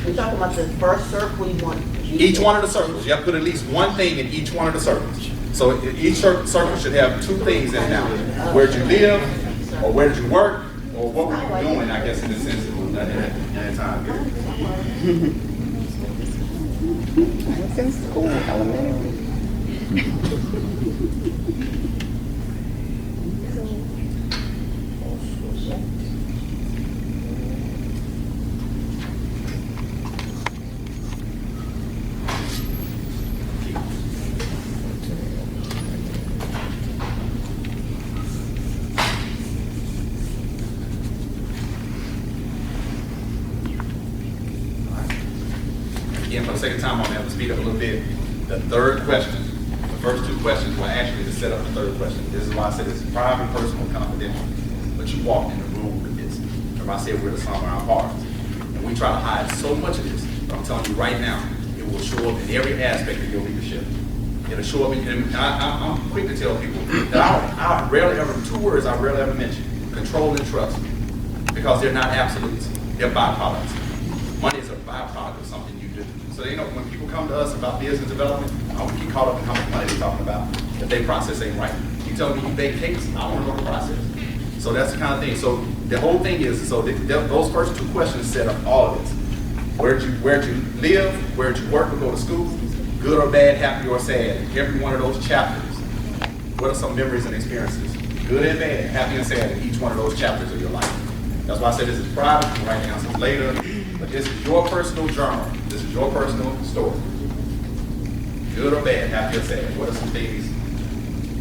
You're talking about the first circle you want. Each one of the circles. You have to put at least one thing in each one of the circles. So each circle should have 2 things in it now. Where did you live, or where did you work, or what were you doing, I guess, in the sense of that time period. I was in school, elementary. Again, for the sake of time, I'm going to have to speed up a little bit. The third question, the first 2 questions were actually to set up the third question. This is why I said it's private, personal, confidential. But you walked in the room with this. Remember I said we're the sum of our parts. And we try to hide so much of this. But I'm telling you right now, it will show up in every aspect of your leadership. It'll show up in, I'm quick to tell people that I rarely ever, 2 words I rarely ever mention: control and trust. Because they're not absolutes, they're byproducts. Money is a byproduct of something you do. So you know, when people come to us about business development, I don't get caught up in how much money they're talking about. If they process ain't right. You tell me you bake cakes, I want to know the process. So that's the kind of thing. So the whole thing is, so those first 2 questions set up all of this. Where'd you live? Where'd you work or go to school? Good or bad, happy or sad? Every one of those chapters. What are some memories and experiences? Good and bad, happy and sad in each one of those chapters of your life. That's why I said this is private. You can write down some later. But this is your personal journal. This is your personal story. Good or bad, happy or sad. What are some things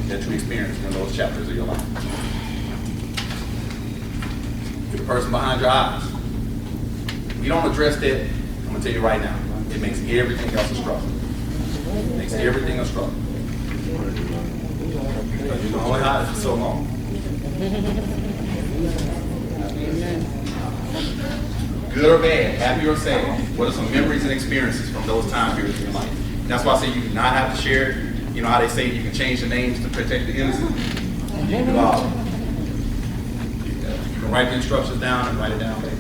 that you experienced in those chapters of your life? You're the person behind your eyes. If you don't address that, I'm going to tell you right now, it makes everything else a struggle. It makes everything a struggle. Because you can only hide it for so long. Good or bad, happy or sad, what are some memories and experiences from those time periods in your life? That's why I say you do not have to share it. You know how they say you can change the names to protect the innocent? You can write the instructions down and write it down later.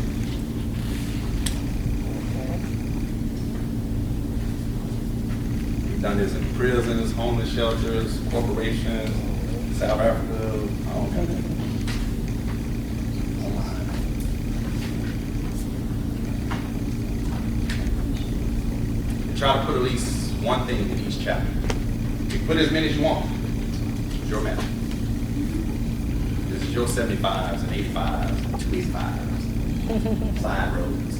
We've done this in prisons, homeless shelters, corporations, South Africa, all kinds of things. chapter. You can put as many as you want. It's your map. This is your 75s and 85s and 285s. Side roads.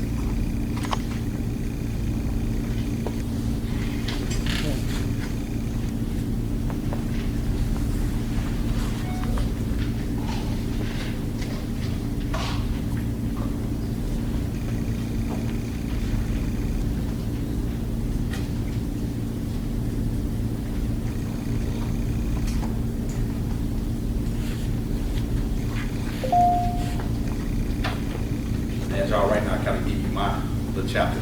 As y'all right now, I kind of give you my little chapter.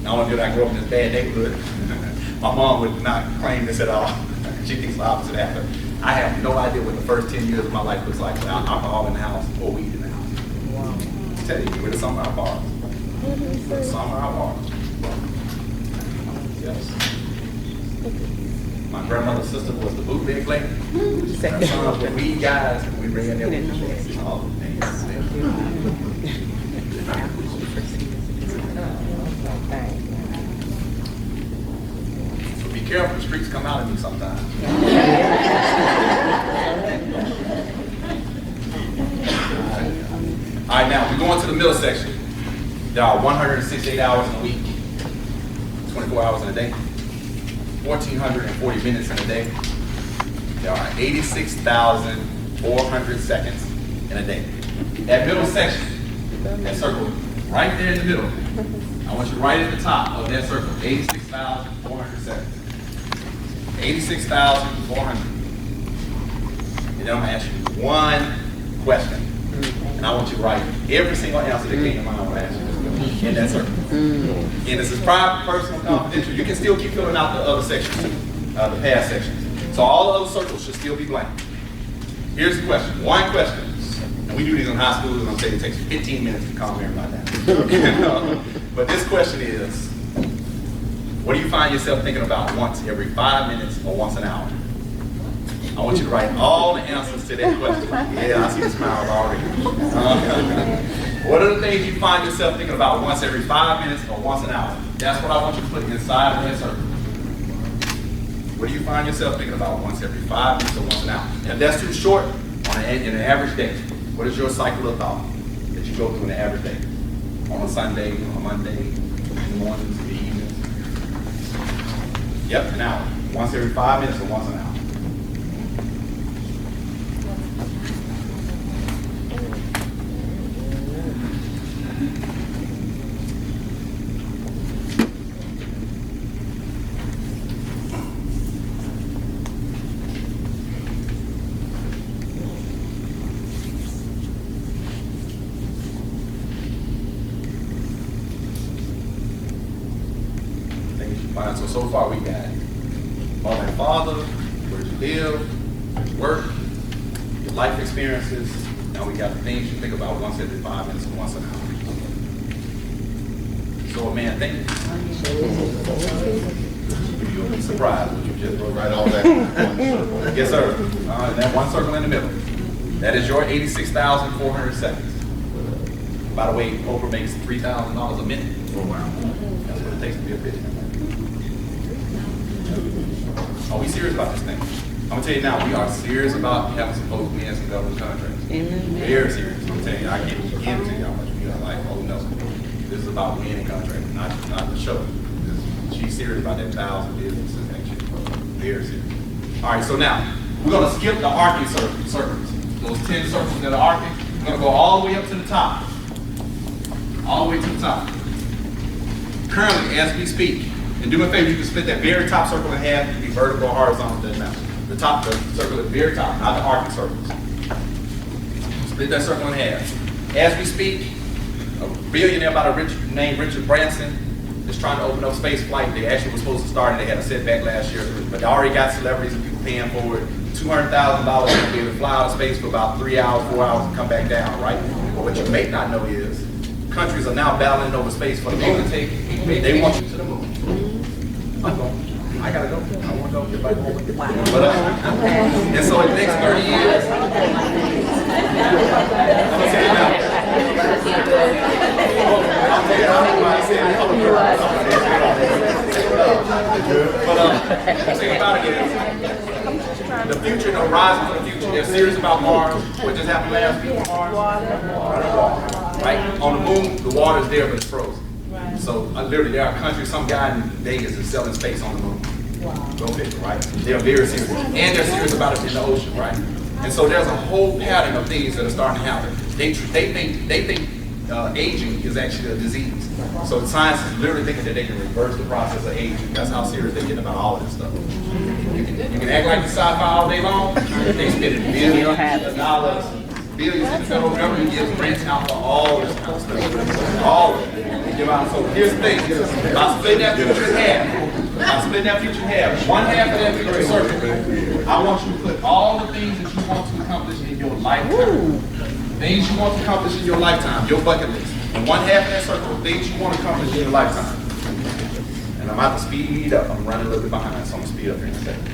Not only did I grow up in this bad neighborhood, my mom would not claim this at all. She thinks the opposite happened. I have no idea what the first 10 years of my life looks like without alcohol in the house or weed in the house. Wow. I tell you, we're the summer our bars. The summer our bars. Yes. My grandmother's sister was the bootleg lady. Her sons were weed guys, and we ran their weed. Oh, man. So be careful, the streets come out of me sometimes. All right, now we're going to the middle section. There are 168 hours in a week, 24 hours in a day, 1,440 minutes in a day. There are 86,400 seconds in a day. That middle section, that circle right there in the middle, I want you to write at the top of that circle, 86,400 seconds. 86,400. And then I'm going to ask you one question. And I want you to write every single answer that came to mind when I asked you this in that circle. Again, this is private, personal, confidential. You can still keep filling out the other sections too, the past sections. So all the other circles should still be blank. Here's the question, one question. And we do these in high schools, and I'm saying it takes 15 minutes to calm everybody down. But this question is, what do you find yourself thinking about once every 5 minutes or once an hour? I want you to write all the answers to that question. Yeah, I see the smiles already. What are the things you find yourself thinking about once every 5 minutes or once an hour? That's what I want you to put inside of that circle. What do you find yourself thinking about once every 5 minutes or once an hour? If that's too short, in an average day, what is your cycle of thought that you go through in an average day? On a Sunday, on a Monday, in the mornings, in the evenings? Yep, an hour. Once every 5 minutes or once an hour. So far we got mother and father, where you live, work, your life experiences. Now we got the things you think about once every 5 minutes and once an hour. So man, thank you. You'll be surprised what you just wrote right all that in one circle. Yes, sir. That one circle in the middle. That is your 86,400 seconds. By the way, Oprah makes $3,000 a minute. Oh wow. That's what it takes to be a billionaire. Are we serious about this thing? I'm gonna tell you now, we are serious about having some folks win some government contracts. Very serious. I'm telling you, I can't begin to tell you how much we are like, oh no. This is about winning contracts, not the show. She's serious about that 1,000 businesses next year. Very serious. All right, so now, we're gonna skip the arcing circles. Those 10 circles that are arcing, we're gonna go all the way up to the top. All the way to the top. Currently, as we speak, and do me a favor, you can split that very top circle in half. It can be vertical or horizontal, doesn't matter. The circle at the very top, not the arcing circles. Split that circle in half. As we speak, a billionaire named Richard Branson is trying to open up space flight. They actually were supposed to start and they had a setback last year, but they already got celebrities and people paying for it. $200,000 to be able to fly out of space for about 3 hours, 4 hours and come back down, right? But what you may not know is, countries are now battling over space for the moon to take. They want you to the moon. I'm going. I gotta go. I want to go. Everybody go. But, and so in the next 30 years, I'm gonna say it now. I'll tell you how I said it. the thing about it is, the future, the horizon for the future, they're serious about Mars. What just happened last week on Mars? Right? On the moon, the water is there, but it's frozen. So literally, there are countries, some guy in Vegas is selling space on the moon. Go figure, right? They're very serious. And they're serious about it in the ocean, right? And so there's a whole pattern of things that are starting to happen. They think aging is actually a disease. So science is literally thinking that they can reverse the process of aging. That's how serious they're getting about all of this stuff. You can act like the sci-fi all day long. They spend billions of dollars, billions in the federal government gives grants out for all this kind of stuff. All of it. They give out. So here's the thing. By splitting that future in half, one half of that future circle, I want you to put all the things that you want to accomplish in your lifetime. Things you want to accomplish in your lifetime, your bucket list. And one half of that circle, things you want to accomplish in your lifetime. And I'm about to speed up. I'm running a little bit behind, so I'm going to speed up here in a second.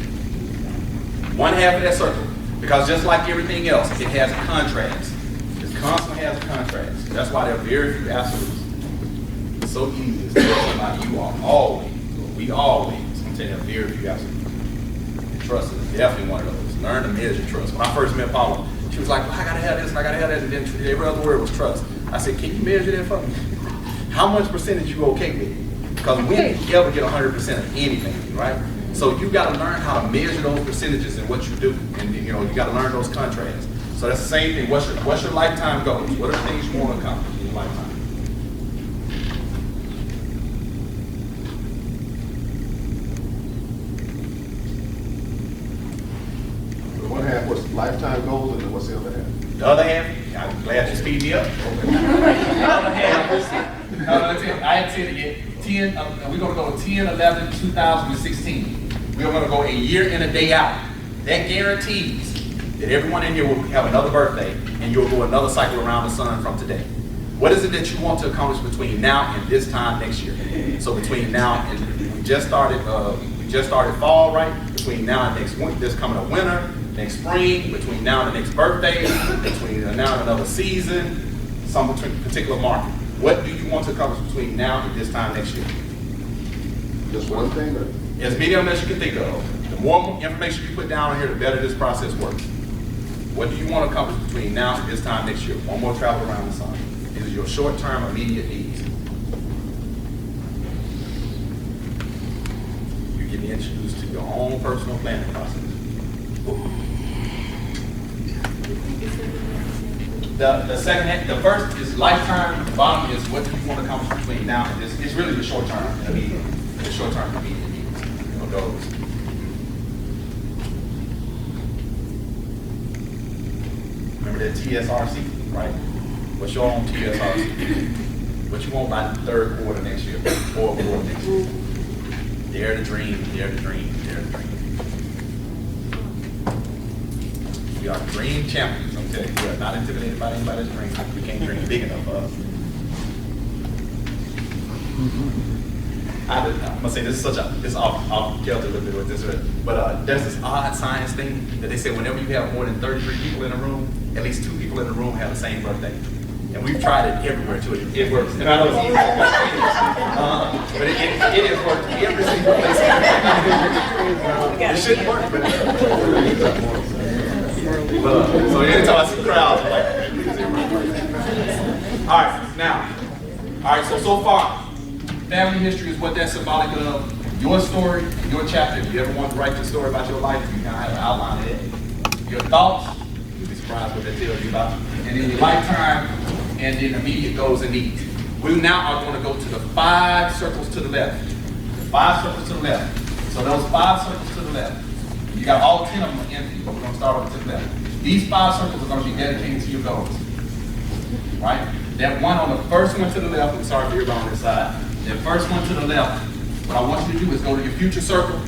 One half of that circle, because just like everything else, it has a contrast. It constantly has a contrast. That's why there are very few absolutes. It's so easy to tell somebody you are always, or we always, I'm telling you, very few absolutes. And trust is definitely one of those. Learn to measure trust. When I first met Paula, she was like, well, I gotta have this and I gotta have that, and then every other word was trust. I said, can you measure that for me? How much percentage you okay with? Because we never get 100% of anything, right? So you gotta learn how to measure those percentages in what you do. And you gotta learn those contrasts. So that's the same thing. What's your lifetime goals? What are the things you want to accomplish in your lifetime? One half was lifetime goals, and then what's the other half? The other half, I'm glad you speed me up. The other half, I hadn't said it yet. We're going to go 10/11/2016. We're going to go a year and a day out. That guarantees that everyone in here will have another birthday, and you'll go another cycle around the sun from today. What is it that you want to accomplish between now and this time next year? So between now and we just started fall, right? Between now and this coming up winter. Next spring, between now and the next birthday, between now and another season, some particular market. What do you want to accomplish between now and this time next year? Just one thing? Or? As many of them as you can think of. The more information you put down here, the better this process works. What do you want to accomplish between now and this time next year? One more travel around the sun. These are your short-term, immediate needs. You're getting introduced to your own personal planning process. The first is lifetime. The bottom is what do you want to accomplish between now and this. It's really the short term and immediate. The short term and immediate needs. Goals. Remember that TSRC, right? What's your own TSRC? What you want by the third quarter next year, fourth quarter next year. Dare to dream, dare to dream, dare to dream. We are dream champions. I'm telling you, we are not intimidated by anybody's dream. We can't dream big enough for us. I'm gonna say this is I'll get a little bit with this, but there's this odd science thing that they say whenever you have more than 33 people in a room, at least 2 people in the room have the same birthday. And we've tried it everywhere too. It works. And I know it's easy, but it is working every single place. It shouldn't work, but so anytime I see crowds, I'm like, all right, so far, family history is what that's symbolic of. Your story, your chapter. If you ever want to write your story about your life, you kind of have an outline of it. Your thoughts, you'll be surprised what that tells you about. And then your lifetime, and then immediate goals and needs. We now are going to go to the 5 circles to the left. The 5 circles to the left. So those 5 circles to the left. You got all 10 of them empty, but we're going to start off to the left. These 5 circles are going to be dedicated to your goals. Right? That one on the first one to the left, I'm sorry if you're on this side. That first one to the left, what I want you to do is go to your future circle,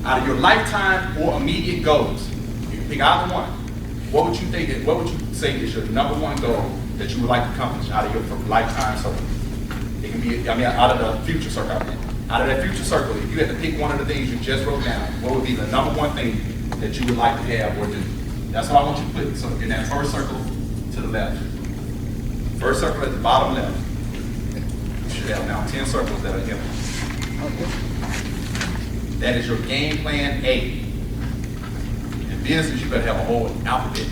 out of your lifetime or immediate goals. You can pick either one. What would you say is your number 1 goal that you would like to accomplish out of your lifetime circle? It can be, out of the future circle. Out of that future circle, if you had to pick one of the things you just wrote down, what would be the number 1 thing that you would like to have or do? That's what I want you to put. So in that first circle to the left. First circle at the bottom left. You should have now 10 circles that are empty. That is your game plan A. In business, you better have a whole alphabet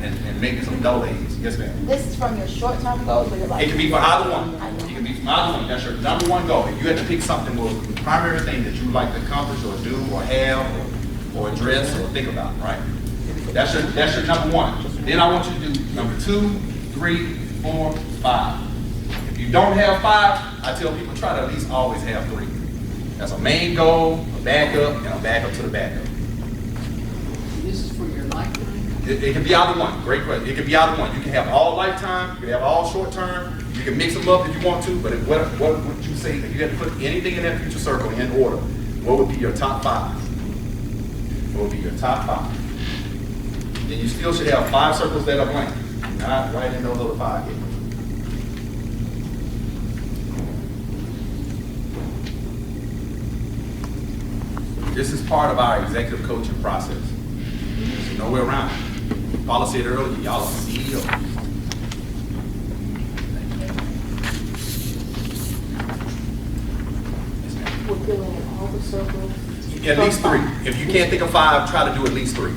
and make some double A's. Yes, ma'am. This is from your short-term goals or your life? It can be for either one. It can be from either one. That's your number one goal. If you had to pick something, the primary thing that you would like to accomplish or do or have or address or think about, right? That's your number one. Then I want you to do number 2, 3, 4, 5. If you don't have 5, I tell people try to at least always have 3. That's a main goal, a backup, and a backup to the backup. This is for your lifetime? It can be either one. Great question. It can be either one. You can have all lifetime, you can have all short term, you can mix them up if you want to, but what would you say, if you had to put anything in that future circle in order, what would be your top 5? What would be your top 5? Then you still should have 5 circles that are blank. Not right in those other 5 here. This is part of our executive coaching process. There's no way around it. Paula said earlier, y'all are CEOs. We're filling in all the circles. At least 3. If you can't think of 5, try to do at least 3.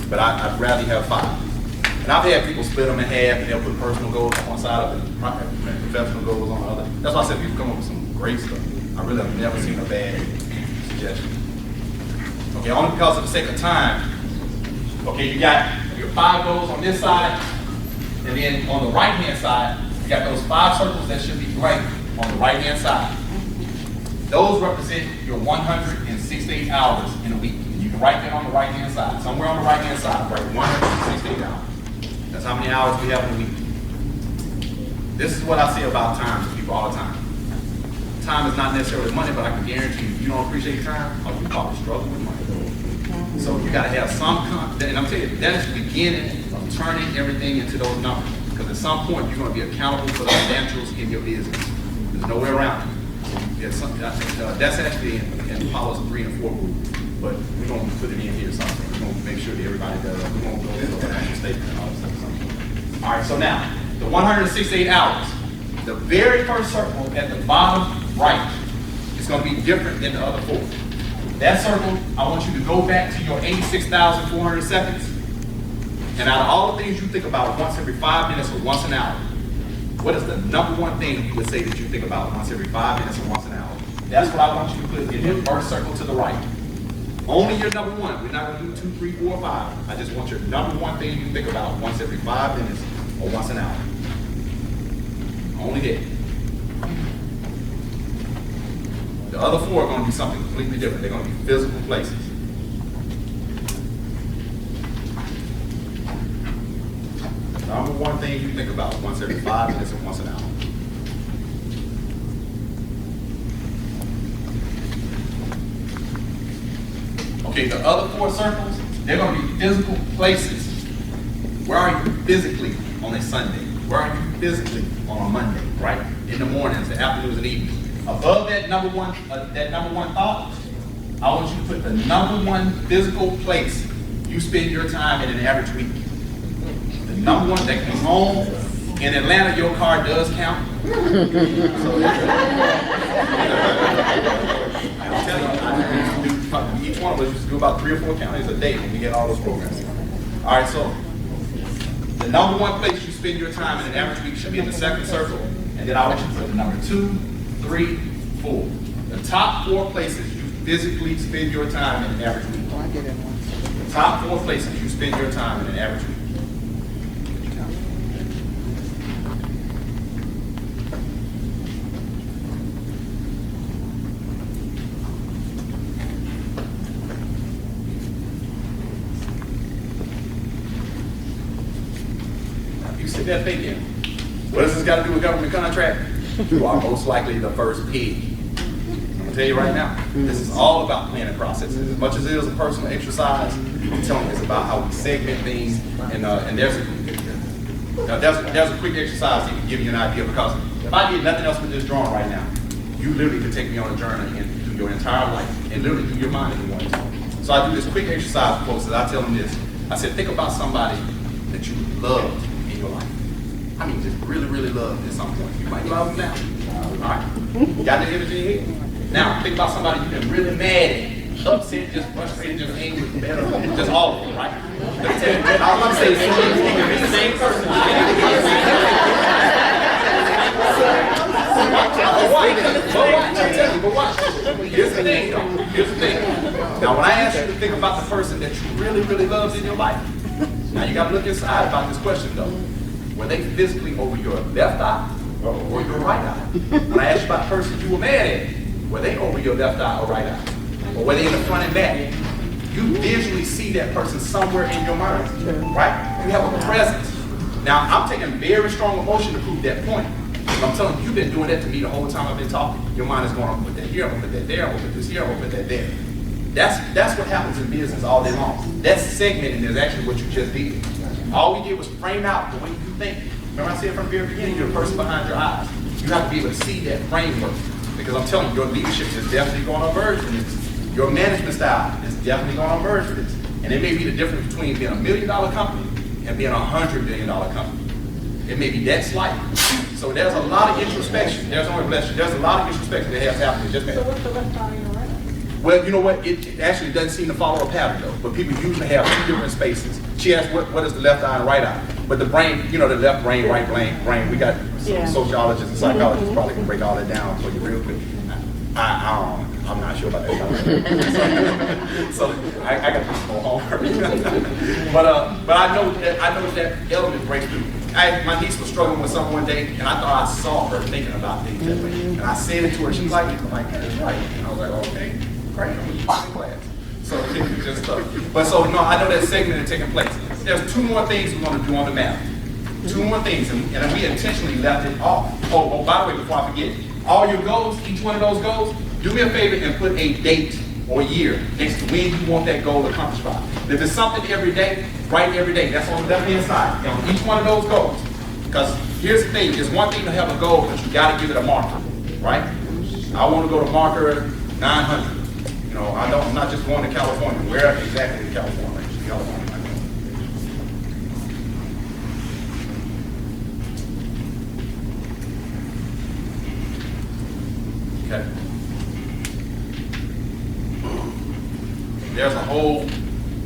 But I'd rather have 5. And I've had people split them in half and they'll put personal goals on one side of it and professional goals on the other. That's why I said people come up with some great stuff. I really have never seen a bad suggestion. Okay, only because of the sake of time. Okay, you got your 5 goals on this side, and then on the right-hand side, you got those 5 circles that should be blank on the right-hand side. Those represent your 168 hours in a week. And you can write that on the right-hand side. Somewhere on the right-hand side, write 168 hours. That's how many hours we have in a week. This is what I say about time to people all the time. Time is not necessarily money, but I can guarantee you, if you don't appreciate time, you probably struggle with money. So you got to have some, and I'm telling you, that is the beginning of turning everything into those numbers. Because at some point, you're going to be accountable for the financials in your business. There's no way around it. That's actually in policy 3 and 4 group, but we're going to put it in here something. We're going to make sure that everybody does. We're going to go into the financial statement and all this stuff. All right, so now, the 168 hours. The very first circle at the bottom right is going to be different than the other 4. That circle, I want you to go back to your 86,400 seconds. And out of all the things you think about once every 5 minutes or once an hour, what is the number one thing you would say that you think about once every 5 minutes or once an hour? That's what I want you to put in your first circle to the right. Only your number one. We're not going to do 2, 3, 4, 5. I just want your number one thing you think about once every 5 minutes or once an hour. Only that. The other 4 are going to be something completely different. They're going to be physical places. Number one thing you think about once every 5 minutes or once an hour. Okay, the other 4 circles, they're going to be physical places. Where are you physically on a Sunday? Where are you physically on a Monday, right? In the mornings, the afternoons, and evenings. Above that number one thought, I want you to put the number one physical place you spend your time in an average week. The number one that comes home. In Atlanta, your car does count. So, I'm telling you, each one of us used to do about 3 or 4 counties a day when we get all those programs. All right, so the number one place you spend your time in an average week should be in the second circle, and then I want you to put number 2, 3, 4. The top 4 places you physically spend your time in an average week. The top 4 places you spend your time in an average week. You sit there thinking, what does this got to do with government contract? You are most likely the first pig. I'm going to tell you right now, this is all about planning processes. As much as it is a personal exercise, I'm telling you, it's about how we segment things. And there's a quick exercise that can give you an idea, because if I did nothing else with this drawing right now, you literally could take me on a journey and through your entire life and literally through your mind if you wanted to. So I do this quick exercise with folks, and I tell them this. I said, think about somebody that you loved in your life. I mean, just really, really loved at some point. You might love them now. All right? Got the image in your head? Now, think about somebody you've been really mad at, upset, just frustrated, just angry, better, just all of them, right? Let me tell you, I'm about to say the same person. But watch. Here's the thing, though. Here's the thing. Now, when I ask you to think about the person that you really, really love in your life, now you got to look inside about this question, though. Were they physically over your left eye or your right eye? When I asked you about the person you were mad at, were they over your left eye or right eye? Or were they in the front and back? You visually see that person somewhere in your mind, right? You have a presence. Now, I'm taking very strong emotion to prove that point. I'm telling you, you've been doing that to me the whole time I've been talking. Your mind is going, I'm gonna put that here, I'm gonna put that there, I'm gonna put this here, I'm gonna put that there. That's what happens in business all day long. That segmenting is actually what you just did. All we did was frame out the way you think. Remember I said from the very beginning, you're the person behind your eyes. You have to be able to see that framework. Because I'm telling you, your leadership is definitely going to emerge from this. Your management style is definitely going to emerge from this. And it may be the difference between being $1 million company and being $100 billion company. It may be that slight. So there's a lot of introspection. There's a lot of introspection that has to happen. So what's the left eye and the right eye? Well, you know what? It actually doesn't seem to follow a pattern though. But people usually have two different spaces. She asked what is the left eye and right eye. But the brain, you know, the left brain, right brain. We got some sociologists and psychologists probably can break all that down for you real quick. I'm not sure about that. So I got to do some more homework. but I know that element breaks through. My niece was struggling with something one day, and I thought I saw her thinking about things that way. And I said it to her. She's like, that's right. And I was like, okay, great. I'm in class. So just stuff. But so no, I know that segment is taking place. There's two more things we want to do on the map. Two more things, and we intentionally left it off. Oh, by the way, before I forget, all your goals, each one of those goals, do me a favor and put a date or year next to when you want that goal accomplished by. If it's something every day, write every day. That's on the left-hand side. On each one of those goals. Because here's the thing, it's one thing to have a goal, but you got to give it a marker, right? I want to go to marker 900. You know, I'm not just going to California. Where exactly in California? California. Okay. There's a whole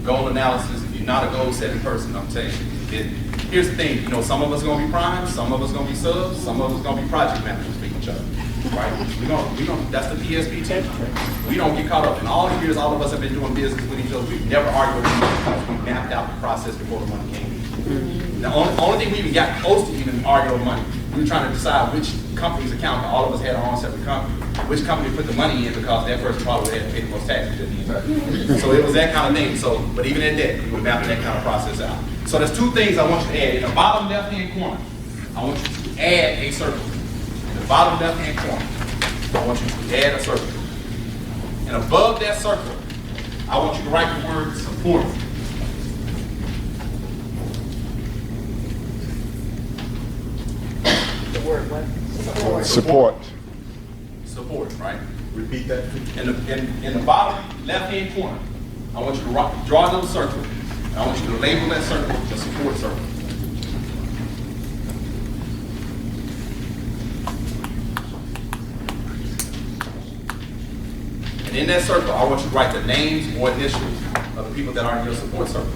goal analysis. If you're not a goal setting person, I'm telling you. Here's the thing, you know, some of us are going to be primes, some of us are going to be subs, some of us are going to be project managers for each other. Right? That's the PSP team. We don't get caught up. In all the years all of us have been doing business with each other, we've never argued with each other because we mapped out the process before the money came in. The only thing we even got close to even arguing over money, we were trying to decide which company's account, all of us had our own separate company, which company put the money in because that person probably had to pay the most taxes at the end. So it was that kind of thing. So, but even at that, we were mapping that kind of process out. So there's two things I want you to add. In the bottom left-hand corner, I want you to add a circle. In the bottom left-hand corner, I want you to add a circle. And above that circle, I want you to write the word support. The word what? Support. Support, right? Repeat that. In the bottom left-hand corner, I want you to draw another circle. And I want you to label that circle the support circle. And in that circle, I want you to write the names or initials of the people that are in your support circle.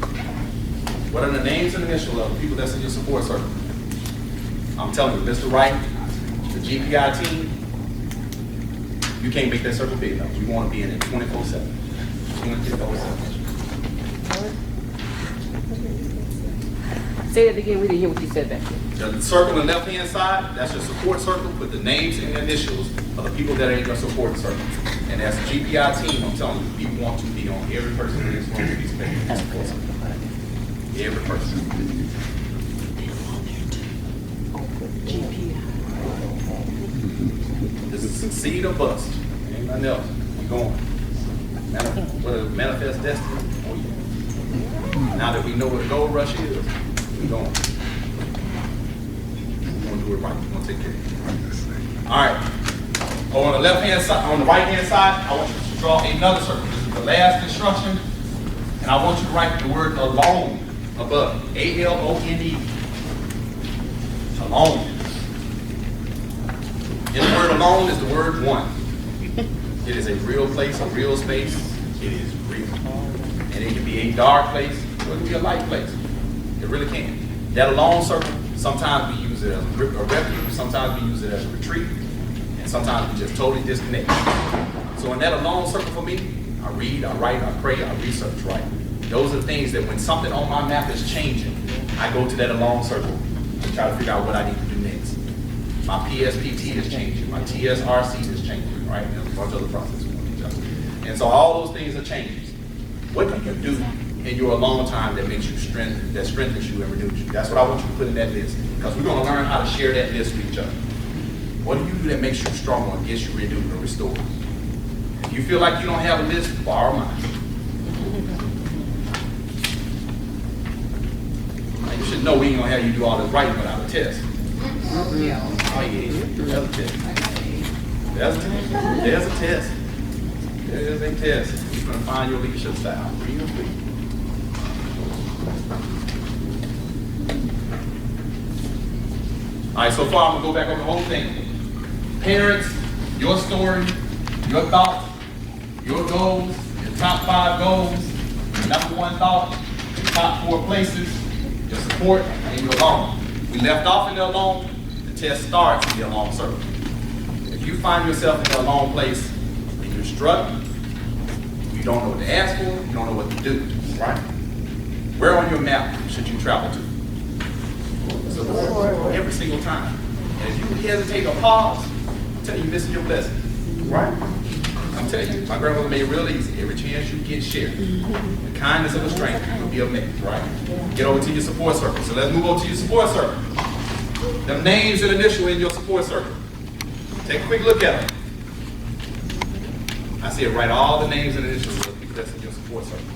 What are the names and initials of the people that's in your support circle? I'm telling you, Mr. Wright, the GPI team, you can't make that circle big enough. You want to be in it 24/7. 24/7. Say that again, we didn't hear what you said back there. The circle on the left-hand side, that's your support circle. Put the names and initials of the people that are in your support circle. And as a GPI team, I'm telling you, we want to be on every person in this room to be spending in support circle. Every person. This is succeed or bust. Ain't nothing else. We going. Manifest destiny. Oh yeah. Now that we know what a gold rush is, we going. We're gonna do it right. We're gonna take care of it. All right. On the left-hand side, on the right-hand side, I want you to draw another circle. This is the last instruction, and I want you to write the word alone above. A-L-O-N-E. Alone. In the word alone is the word one. It is a real place, a real space. It is real. And it can be a dark place, or it can be a light place. It really can. That alone circle, sometimes we use it as a refuge, sometimes we use it as a retreat, and sometimes we just totally disconnect. So in that alone circle for me, I read, I write, I pray, I research, right? Those are the things that when something on my map is changing, I go to that alone circle and try to figure out what I need to do next. My PSPT is changing, my TSRC is changing, right? There's a bunch of other processes. And so all those things are changing. What do you do in your alone time that makes you that strengthens you and renews you? That's what I want you to put in that list, because we're going to learn how to share that list with each other. What do you do that makes you stronger and gets you renewed and restored? If you feel like you don't have a list, borrow mine. You should know we ain't gonna have you do all this writing without a test. Oh yeah, that's a test. There's a test. There's a test. You're gonna find your leadership style. Real quick. All right, so far I'm gonna go back over the whole thing. Parents, your story, your thoughts, your goals, your top 5 goals, your number 1 thought, your top 4 places, your support, and your alone. We left off in the alone, the test starts in the alone circle. If you find yourself in the alone place and you're struggling, you don't know what to ask for, you don't know what to do, right? Where on your map should you travel to? Support every single time. And if you hesitate or pause, I'm telling you, you're missing your blessing, right? I'm telling you, my grandmother made it real easy. Every chance you get, share. The kindness of a stranger will be amazed, right? Get over to your support circle. So let's move over to your support circle. The names and initial in your support circle. Take a quick look at them. I said write all the names and initials of the people that's in your support circle.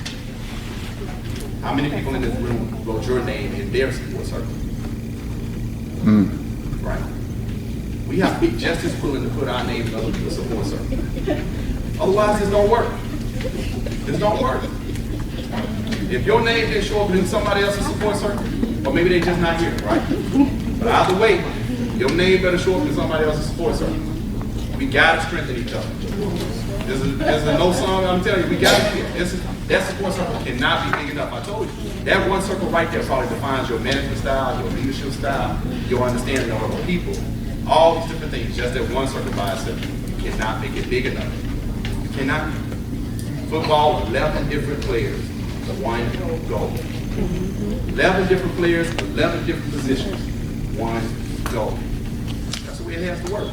How many people in this room wrote your name in their support circle? Right. We have to be just as willing to put our name in other people's support circle. Otherwise, this don't work. This don't work. If your name didn't show up in somebody else's support circle, or maybe they're just not here, right? But either way, your name better show up in somebody else's support circle. We gotta strengthen each other. There's a no song, I'm telling you, we gotta do it. That support circle cannot be big enough. I told you, that one circle right there probably defines your management style, your leadership style, your understanding of other people. All these different things, just that one circle by itself. You cannot make it big enough. You cannot. Football, 11 different players, the one goal. 11 different players, 11 different positions, one goal. That's the way it has to work.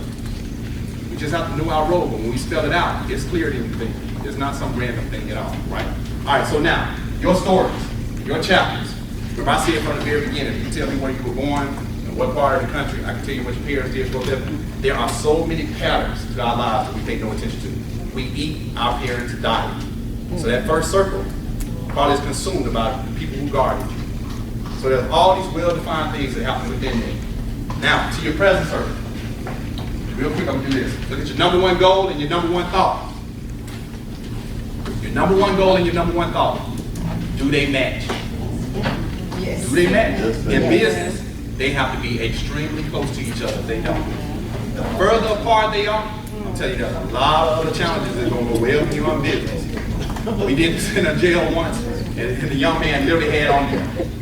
We just have to know our role, but when we spell it out, it's clear to everything. It's not some random thing at all, right? All right, so now, your stories, your chapters. If I see it from the very beginning, you can tell me where you were born, what part of the country, I can tell you what your parents did for a living. There are so many patterns to our lives that we pay no attention to. We eat our parents' diet. So that first circle probably is consumed about the people who guarded you. So there's all these well-defined things that happen within me. Now, to your present circle. Real quick, I'm gonna do this. Look at your number 1 goal and your number 1 thought. Your number 1 goal and your number 1 thought. Do they match? Yes. Do they match? In business, they have to be extremely close to each other. They don't. The further apart they are, I'm telling you, there's a lot of other challenges that are going to go well beyond business. We did this in a jail once, and the young man literally had on,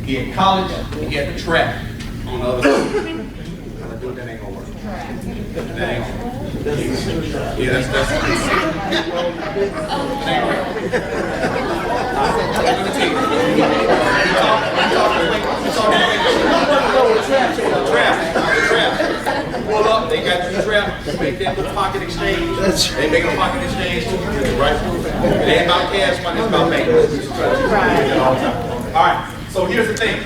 he had college, he had the trap on the other side. That ain't going to work. That ain't going to work. Yeah, that's I'm going to tell you. Trap. Pull up, they got you trapped, make that little pocket exchange. They make a pocket exchange too, right? It ain't about cash money, it's about maintenance. All right, so here's the thing.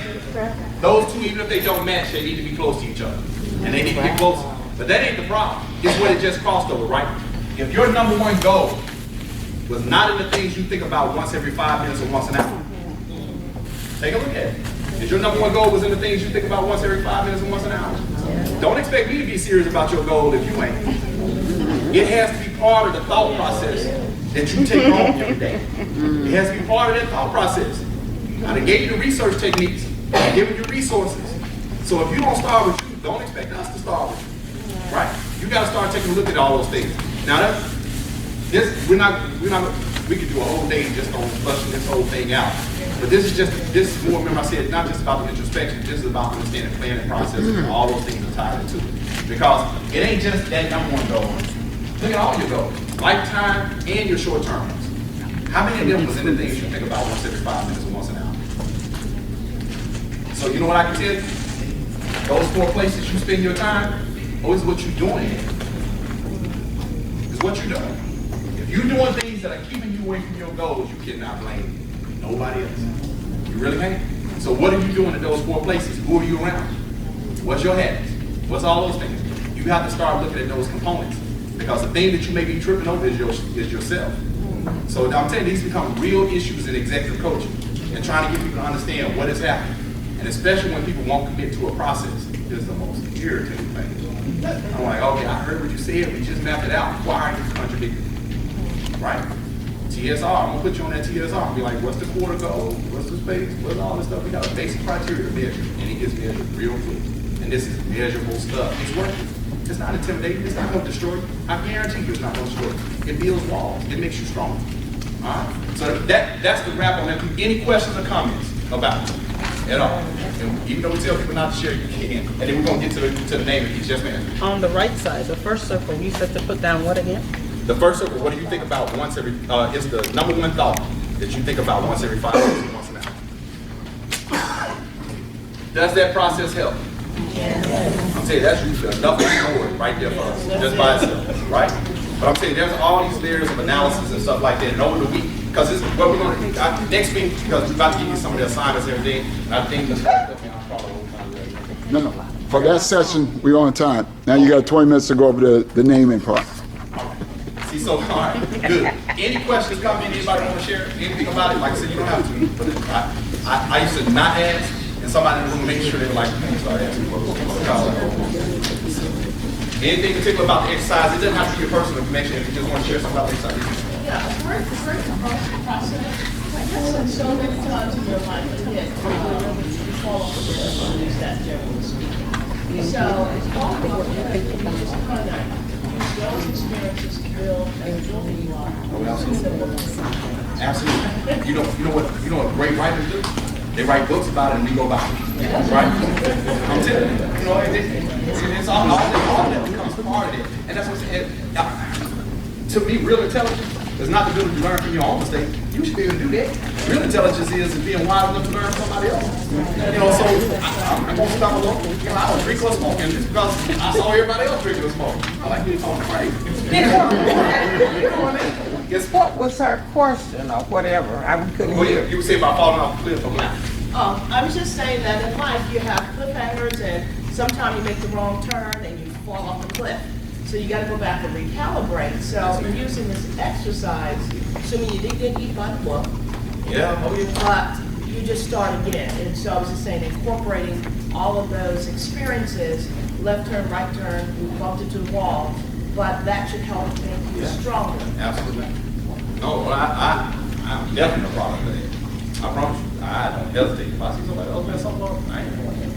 Those two, even if they don't match, they need to be close to each other. And they need to be closer. But that ain't the problem. It's what it just crossed over, right? If your number 1 goal was not in the things you think about once every 5 minutes or once an hour, take a look at it. If your number 1 goal was in the things you think about once every 5 minutes or once an hour, don't expect me to be serious about your goal if you ain't. It has to be part of the thought process that you take home every day. It has to be part of that thought process. I done gave you the research techniques. I given you resources. So if you don't start with you, don't expect us to start with you. Right? You got to start taking a look at all those things. Now, we could do a whole day just on flushing this whole thing out. But this is more, remember I said, not just about the introspection, this is about understanding planning processes and all those things are tied into it. Because it ain't just that number one goal. Look at all your goals, lifetime and your short term ones. How many of them was in the things you think about once every 5 minutes or once an hour? So you know what I can tell you? Those 4 places you spend your time, always what you're doing. It's what you're doing. If you're doing things that are keeping you away from your goals, you cannot blame nobody else. You really can't. So what are you doing at those 4 places? Who are you around? What's your habits? What's all those things? You have to start looking at those components. Because the thing that you may be tripping over is yourself. So I'm telling you, these become real issues in executive coaching and trying to get people to understand what is happening. And especially when people won't commit to a process, is the most irritating thing. I'm like, okay, I heard what you said, we just mapped it out. Why are you contradicting? Right? TSR, I'm gonna put you on that TSR and be like, what's the quarter goal? What's the space? What's all this stuff? We got a basic criteria to measure, and it gets measured real quick. And this is measurable stuff. It's working. It's not intimidating. It's not gonna destroy you. I guarantee you it's not gonna destroy you. It builds walls. It makes you stronger. All right? So that's the wrap on that. Any questions or comments about it at all? And even though we tell people not to share, you can. And then we're gonna get to the name of each. Yes, ma'am. On the right side, the first circle, you said to put down what again? The first circle, what do you think about once every, is the number one thought that you think about once every 5 minutes or once an hour. Does that process help? Yes. I'm telling you, that's usually enough reward right there for us, just by itself, right? But I'm saying there's all these layers of analysis and stuff like that, and over the week, because this is what we're going to, next week, because we're about to give you some of the assignments and everything, and I think that's No. For that session, we're on time. Now you got 20 minutes to go over the naming part. See, so, all right, good. Any questions, comments, anybody want to share anything about it? Like I said, you don't have to, but I used to not ask, and somebody in the room make sure they were like, start asking. Anything particular about the exercise? It doesn't have to be a personal information if you just want to share something about the exercise. Yeah, a great process. I guess so many times in your life, you fall off the cliff on use that generally speaking. So it's all about just kind of use those experiences to build and build who you are. Oh, absolutely. You know what great writers do? They write books about it and we go by it. Right? I'm telling you. You know, it's all that becomes part of it. And that's what I'm saying. To me, real intelligence is not the ability to learn from your own mistakes. You should be able to do that. Real intelligence is being wise enough to learn from somebody else. You know, so I'm going to stop alone. You know, I don't drink or smoke, and just because I saw everybody else drinking or smoking. I like getting on crazy. You know what I mean? Guess What was her question or whatever? I couldn't hear. You would say about falling off the cliff or what? I was just saying that in life you have cliffhangers and sometimes you make the wrong turn and you fall off a cliff. So you got to go back and recalibrate. So you're using this exercise, assuming you didn't get eat by the book. Yeah, oh yeah. But you just start again. And so I was just saying, incorporating all of those experiences, left turn, right turn, we bumped into the wall, but that should help make you stronger. Absolutely. No, well, I'm definitely a product of that. I promise you. I don't hesitate. If I see somebody else mess something up, I ain't doing that.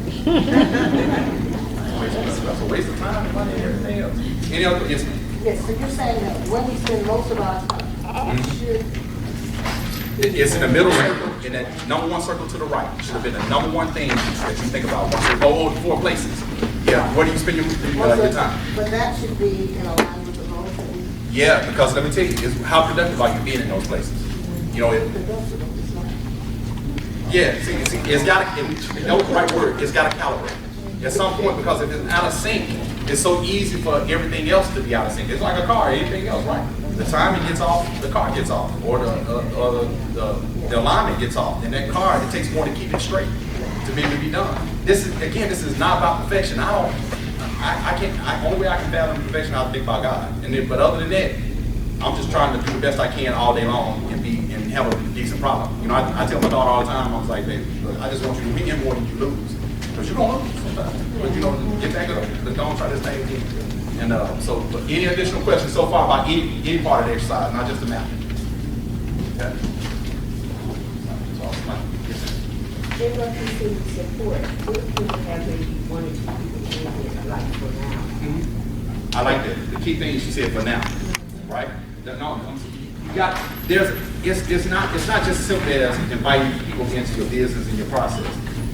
That's a waste of time, money, and everything else. Any other? Yes, ma'am. Yes, so you're saying that when we spend most of our time, should... It's in the middle circle, in that number one circle to the right. It should have been the number one thing that you think about once you go over 4 places. Yeah, where do you spend your time? But that should be in line with the goals that we... Yeah, because let me tell you, it's how productive are you being in those places? You know, see, it's got to, that was the right word, it's got to calibrate. At some point, because if it's out of sync, it's so easy for everything else to be out of sync. It's like a car, anything else, right? The timing gets off, the car gets off, or the alignment gets off. And that car, it takes more to keep it straight to be able to be done. This is not about perfection. Only way I can fathom perfection, I think about God. But other than that, I'm just trying to do the best I can all day long and have a decent product. You know, I tell my daughter all the time, I was like, baby, look, I just want you to win more than you lose. Because you're going to lose sometimes. But you know, get back up. But don't try this thing again. And but any additional questions so far about any part of the exercise, not just the map? Okay. In reference to support, what if people have maybe 1 or 2 people in it, like for now? I like that. The key thing she said for now, right? You got, it's not just simple as inviting people into your business and your process.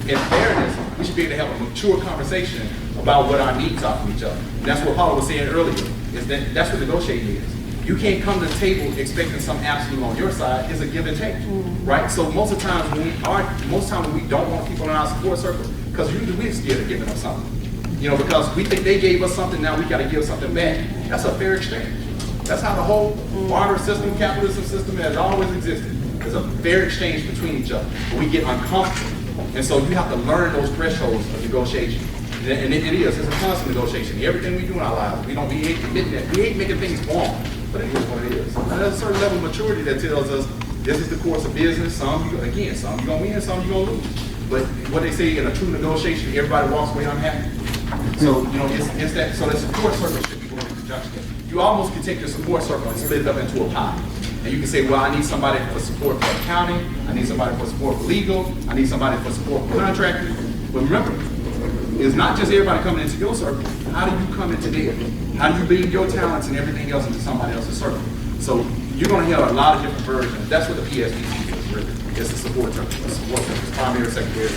In fairness, we should be able to have a mature conversation about what our needs are from each other. And that's what Paula was saying earlier, is that's what negotiating is. You can't come to the table expecting some absolute on your side. It's a give and take, right? So most of the times when we don't want people in our support circle, because usually we're scared of giving them something. You know, because we think they gave us something, now we got to give something back. That's a fair exchange. That's how the whole barter system, capitalism system has always existed. There's a fair exchange between each other. But we get uncomfortable. And so you have to learn those thresholds of negotiation. And it's a constant negotiation. Everything we do in our lives, we hate admitting that. We hate making things wrong, but it is what it is. And there's a certain level of maturity that tells us this is the course of business. Some you're going to win, some you're going to lose. But what they say in a true negotiation, everybody walks away unhappy. So, you know, it's that, so the support circle should be going in conjunction. You almost can take your support circle and split it up into a pie. And you can say, well, I need somebody for support for accounting, I need somebody for support for legal, I need somebody for support for contracting. But remember, it's not just everybody coming into your circle. How do you come into theirs? How do you lead your talents and everything else into somebody else's circle? So you're going to have a lot of different versions. That's what the PSBC is, really. It's the support circle. The support circle. It's primary, secondary.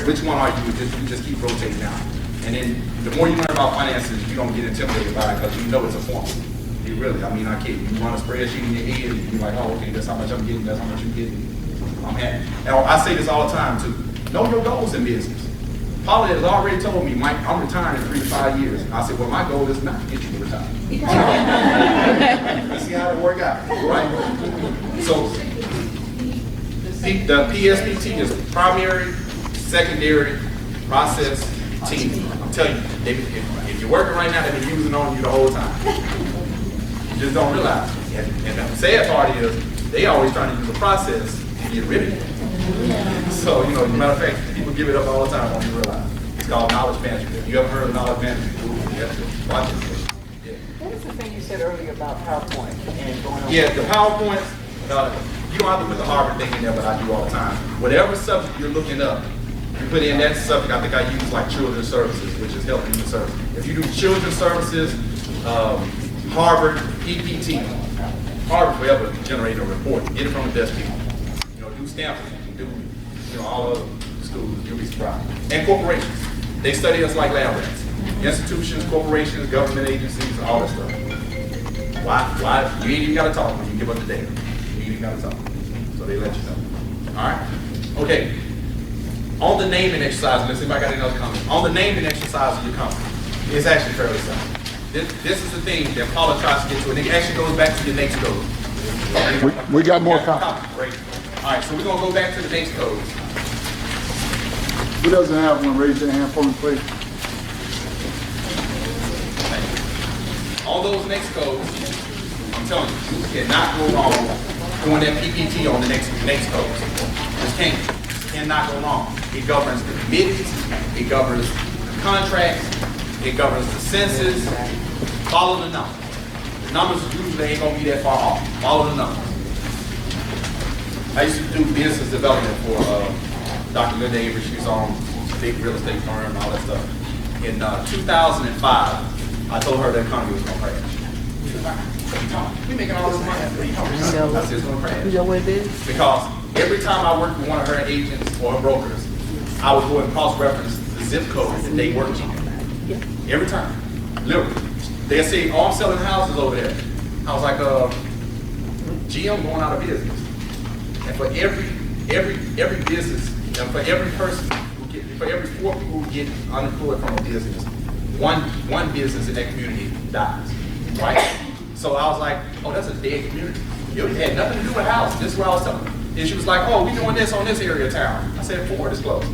Which one are you? You just keep rotating down. And then the more you learn about finances, you don't get intimidated by it because you know it's a formula. You really, I mean, I kid you. You run a spreadsheet in your head and you're like, oh, okay, that's how much I'm getting, that's how much you're getting. I'm happy. And I say this all the time too. Know your goals in business. Paula has already told me, Mike, I'm retiring in 3 to 5 years. And I said, well, my goal is not to get you to retire. Let's see how it work out, right? So the PSPT is primary, secondary, process, team. I'm telling you, if you're working right now, they've been using on you the whole time. You just don't realize it. And the sad part is, they always trying to use the process to get rid of you. So, you know, as a matter of fact, people give it up all the time, don't you realize. It's called knowledge management. You ever heard of knowledge management? You have to watch it. Yeah. What was the thing you said earlier about PowerPoint and going on? Yeah, the PowerPoint, you don't have to put the Harvard thing in there, but I do all the time. Whatever subject you're looking up, you put in that subject. I think I use like children's services, which is health and human services. If you do children's services, Harvard, EPT, Harvard forever generate a report. Get it from the best people. You know, do Stanford, do, you know, all other schools, you'll be surprised. And corporations. They study us like lab rats. Institutions, corporations, government agencies, all that stuff. Why? You ain't even got to talk when you give up the data. You ain't even got to talk. So they let you know. All right? Okay. On the naming exercise, let's see if I got any other comments. On the naming exercise of your company, it's actually fairly simple. This is the thing that Paula tries to get to, and it actually goes back to your NAICS code. We got more comments. Great. All right, so we're going to go back to the NAICS code. Who doesn't have one? Raise your hand for me, please. All those NAICS codes, I'm telling you, you cannot go wrong doing that PPT on the NAICS codes. Just can't. Cannot go wrong. It governs the committees, it governs the contracts, it governs the census. Follow the numbers. The numbers usually ain't gonna be that far off. Follow the numbers. I used to do business development for Dr. Linda Avery. She's on a big real estate firm and all that stuff. In 2005, I told her the economy was gonna crash. We're making all this money. What are you talking about? I said it's gonna crash. You know what it is? Because every time I worked with one of her agents or brokers, I would go and cross-reference the zip code that they worked in. Every time. Literally. They'd say, oh, I'm selling houses over there. I was like, GM going out of business. And for every business, and for every person for every 4 people who get unemployed from a business, one business in that community dies. Right? So I was like, oh, that's a dead community. It had nothing to do with housing. This is what I was telling her. And she was like, oh, we're doing this on this area of town. I said, Ford is closed.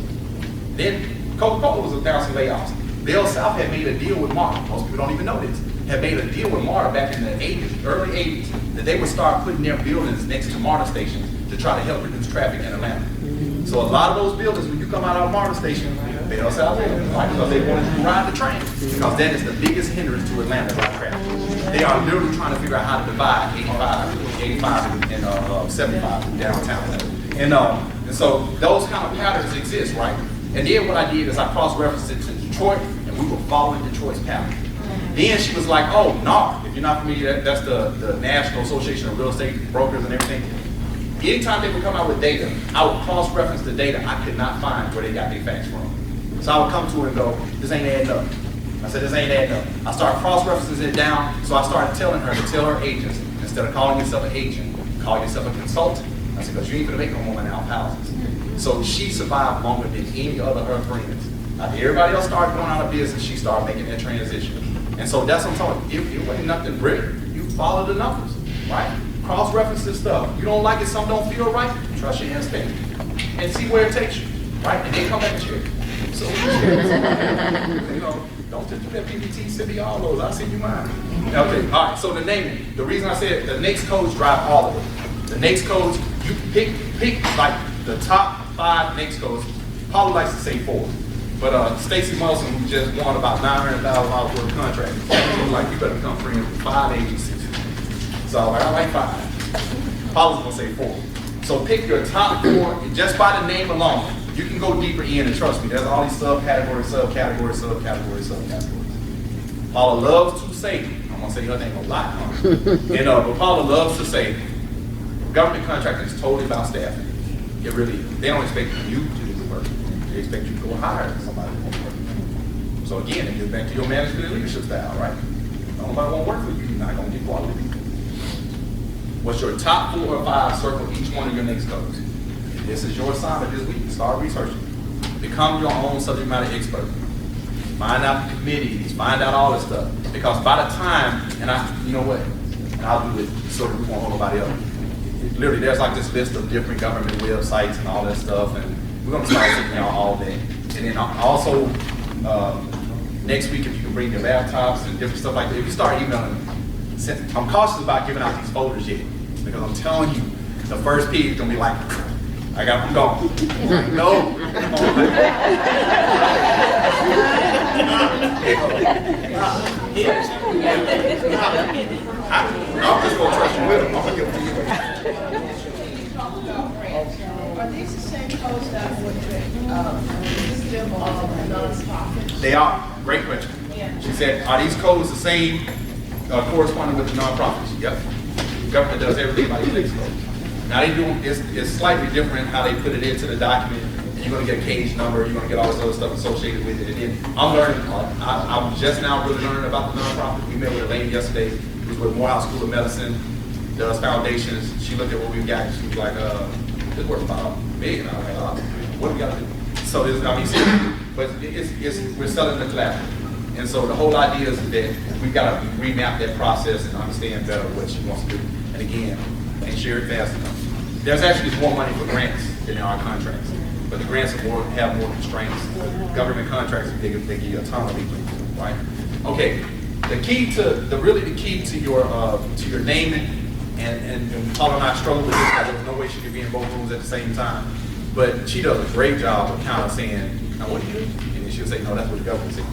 Then Coca-Cola was announcing layoffs. Bell South had made a deal with Marta. Most people don't even know this. Had made a deal with Marta back in the 80s, early 80s, that they would start putting their buildings next to Marta stations to try to help reduce traffic in Atlanta. So a lot of those buildings, when you come out of Marta station, Bell South, right? Because they wanted to ride the train. Because that is the biggest hindrance to Atlanta by traffic. They are literally trying to figure out how to divide 85 and 75 downtown. And so those kind of patterns exist, right? And then what I did is I cross-referenced it to Detroit, and we were following Detroit's pattern. Then she was like, oh, NAR. If you're not familiar, that's the National Association of Real Estate Brokers and everything. Anytime they would come out with data, I would cross-reference the data. I could not find where they got their facts from. So I would come to her and go, this ain't adding up. I said, this ain't adding up. I started cross-referencing it down, so I started telling her to tell her agents, instead of calling yourself an agent, call yourself a consultant. I said, because you ain't gonna make no more money off houses. So she survived longer than any other her friends. After everybody else started going out of business, she started making that transition. And so that's what I'm talking about. It wasn't nothing brilliant. You follow the numbers, right? Cross-reference this stuff. You don't like it, something don't feel right, trust your instinct. And see where it takes you, right? And then come back and share. So, you know, don't just do that PPT, send me all those, I'll send you mine. Okay, all right, so the naming. The reason I said the NAICS codes drive all of it. The NAICS codes, you pick like the top 5 NAICS codes. Paula likes to say 4. But Stacy Mulson, who just won about $900,000 worth of contracts, she was like, you better become friends with 5 agencies. So I like 5. Paula's gonna say 4. So pick your top 4, and just by the name alone, you can go deeper in, and trust me, there's all these subcategories, subcategories, subcategories, subcategories. Paula loves to say, I'm gonna say her name a lot, and but Paula loves to say, government contracting is totally about staffing. It really is. They don't expect you to do the work. They expect you to go hire somebody to work. So again, it gets back to your management and leadership style, right? Nobody won't work for you, you're not gonna get quality people. What's your top 4 or 5? Circle each one of your NAICS codes. This is your assignment this week. Start researching. Become your own subject matter expert. Find out the committees, find out all this stuff. Because by the time, and you know what? And I'll do it so that we won't hold nobody up. Literally, there's like this list of different government websites and all that stuff, and we're gonna start sitting down all day. And then also, next week, if you can bring your laptops and different stuff like that, if you start emailing them, I'm cautious about giving out these folders yet, because I'm telling you, the first page is gonna be like, I'm gone. Like, no. I'm just gonna trust you with them. I'm gonna give them to you. Are these the same codes that would still belong to nonprofits? They are. Great question. Yeah. She said, are these codes the same corresponding with the nonprofits? Yep. The government does everything by these codes. Now they do, it's slightly different how they put it into the document. And you're gonna get a case number, you're gonna get all this other stuff associated with it. And then I'm learning, I'm just now really learning about the nonprofit. We met with a lady yesterday who's with Morehouse School of Medicine, does foundations. She looked at what we've got and she was like, this worth about $1 million. I was like, what do we gotta do? So it's, but we're selling the collaborative. And so the whole idea is that we've got to remap that process and understand better what she wants to do. And again, and share it fast enough. There's actually more money for grants than there are contracts. But the grants have more constraints. Government contracts, they give you a ton of people, right? Okay, the key to your naming, and Paula and I struggle with this because there was no way she could be in both rooms at the same time. But she does a great job of kind of saying, now what do you do? And then she'll say, no, that's what the government says.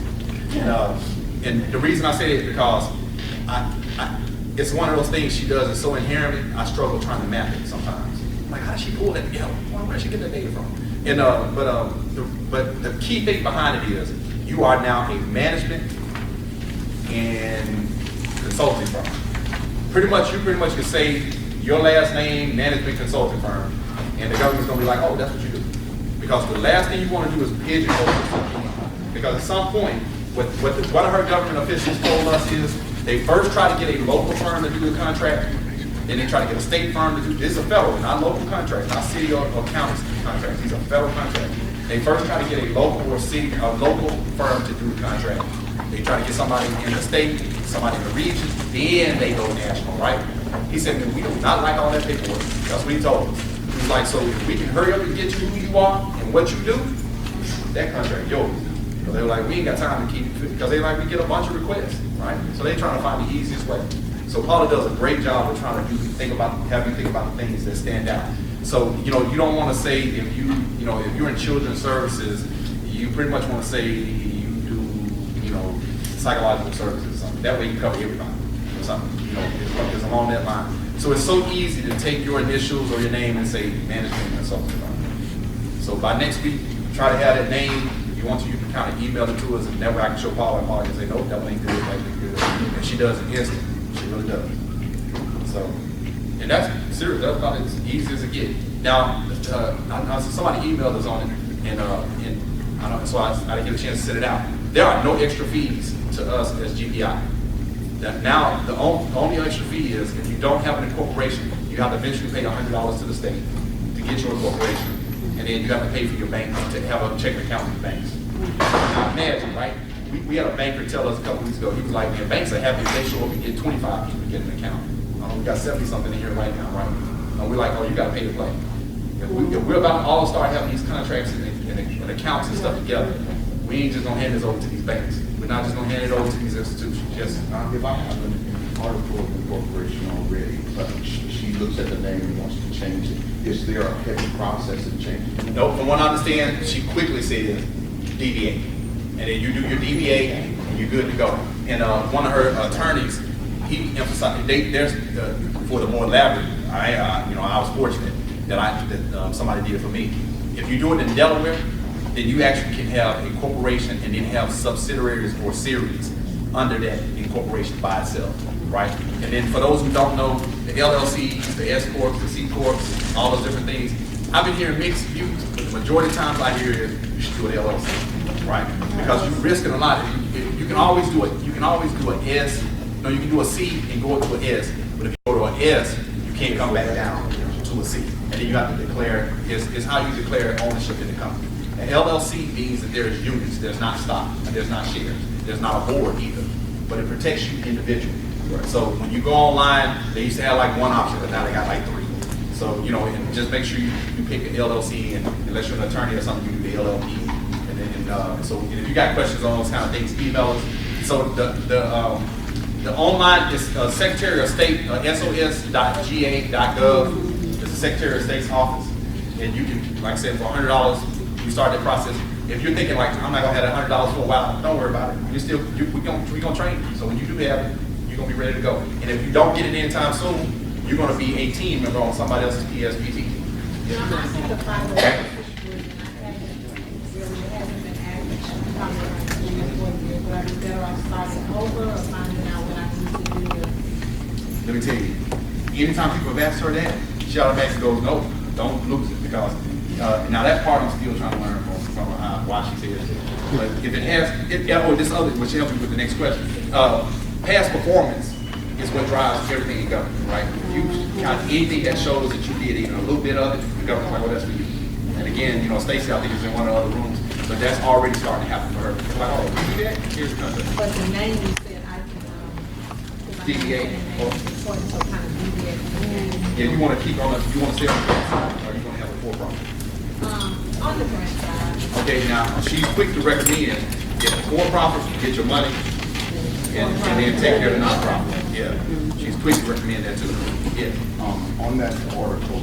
And the reason I say it is because it's one of those things she does, and so inherently, I struggle trying to map it sometimes. Like, how does she pull that together? Where does she get that data from? And but the key thing behind it is, you are now a management and consulting firm. You pretty much can say your last name, management consulting firm, and the government's gonna be like, oh, that's what you do. Because the last thing you want to do is pigeonhole yourself. Because at some point, what one of her government officials told us is, they first try to get a local firm to do the contract, then they try to get a state firm to do, this is a federal, not local contract, not city or county contract, these are federal contracts. They first try to get a local local firm to do the contract. They try to get somebody in the state, somebody in the region, then they go national, right? He said, we do not like all that paperwork. That's what he told us. He was like, so if we can hurry up and get you who you are and what you do, that contract yours. So they were like, we ain't got time to keep it, because they like, we get a bunch of requests, right? So they're trying to find the easiest way. So Paula does a great job of trying to have you think about the things that stand out. So, you don't want to say if you're in children's services, you pretty much want to say you do, psychological services or something. That way you cover everybody or something, it's along that line. So it's so easy to take your initials or your name and say management consulting firm. So by next week, try to have that name If you want to, you can kind of email it to us, and that way I can show Paula, and Paula can say, nope, that one ain't good, that ain't good. And she does it instant. She really does. So, and that's serious. That's about as easy as it gets. Now, somebody emailed us on it, and I don't, so I didn't get a chance to set it out. There are no extra fees to us as GPI. Now, the only extra fee is if you don't have an incorporation, you have to eventually pay $100 to the state to get your incorporation, and then you have to pay for your bank to have a checking account with the banks. Now, imagine, right? We had a banker tell us a couple weeks ago. He was like, "Man, banks are happy if they show up and get 25 people to get an account. We got 70 something in here right now, right?" And we're like, "Oh, you got to pay to play." If we're about to all start having these contracts and accounts and stuff together, we ain't just gonna hand this over to these banks. We're not just gonna hand it over to these institutions. Just If I have an article of incorporation already, but she looks at the name and wants to change it, is there a heavy process in changing it? no, from what I understand, she quickly says DBA, and then you do your DBA and you're good to go. And one of her attorneys, he emphasized for the more elaborate. I was fortunate that somebody did it for me. If you do it in Delaware, then you actually can have a corporation and then have subsidiaries or series under that incorporation by itself, right? And then for those who don't know, the LLCs, the S Corps, the C Corps, all those different things, I've been hearing mixed views, but the majority of times I hear is you should do an LLC, right? Because you're risking a lot. You can always do it. You can always do an S. No, you can do a C and go to an S. But if you go to an S, you can't come back down to a C. And then you have to declare. It's how you declare ownership in the company. An LLC means that there's units. There's not stock. And there's not shares. There's not a board either. But it protects you individually. Right. So when you go online, they used to have like one option, but now they got like 3. So, and just make sure you pick an LLC, and unless you're an attorney or something, you do the LLP. And if you got questions on those kind of things, email us. So the online is Secretary of State, sos.ga.gov. It's the Secretary of State's office. And you can, like I said, for $100, you start that process. If you're thinking like, I'm not gonna have that $100 for a while, don't worry about it. We're gonna train you. So when you do have it, you're gonna be ready to go. And if you don't get it anytime soon, you're gonna be a team member on somebody else's PSPT. Let me tell you, anytime people have asked her that, she automatically goes, no, don't lose it, because now that part I'm still trying to learn from why she says it. But if it has, this other, which helps me with the next question, past performance is what drives everything in government, right? If you got anything that shows that you did even a little bit of it, the government's like, well, that's for you. And again, Stacey, I think, is in one of the other rooms, but that's already starting to happen for her. It's like, oh, you do that? Here's the contract. But the name you said, I can, DBA. so kind of deviate. Yeah, you want to keep on, you want to stay on the grant side, or you want to have a for-profit? On the grant side. Okay, now, she's quick to recommend, get a for-profit, get your money, and then take care of the nonprofit. Yeah, she's quick to recommend that too. Yeah. On that article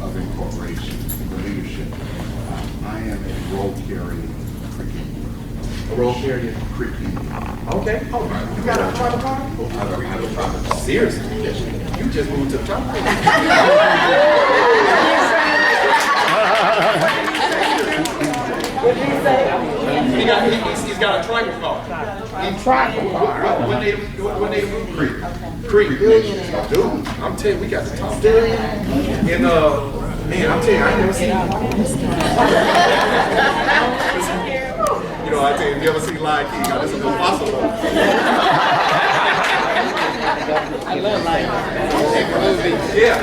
of incorporation, the leadership, I am a role carrying Creek Indian. A role carrier? Creek Indian. Okay, all right. You got a private car? I have a private car. Seriously? Yes. You just moved to the top. What did he say? He's got a tribal car. A tribal car. What native Creek. Creek. Dude, I'm telling you, we got to talk. And man, I'm telling you, I ain't never seen. I tell you, if you ever see Lion King, this is impossible. I love Lion King. Yeah.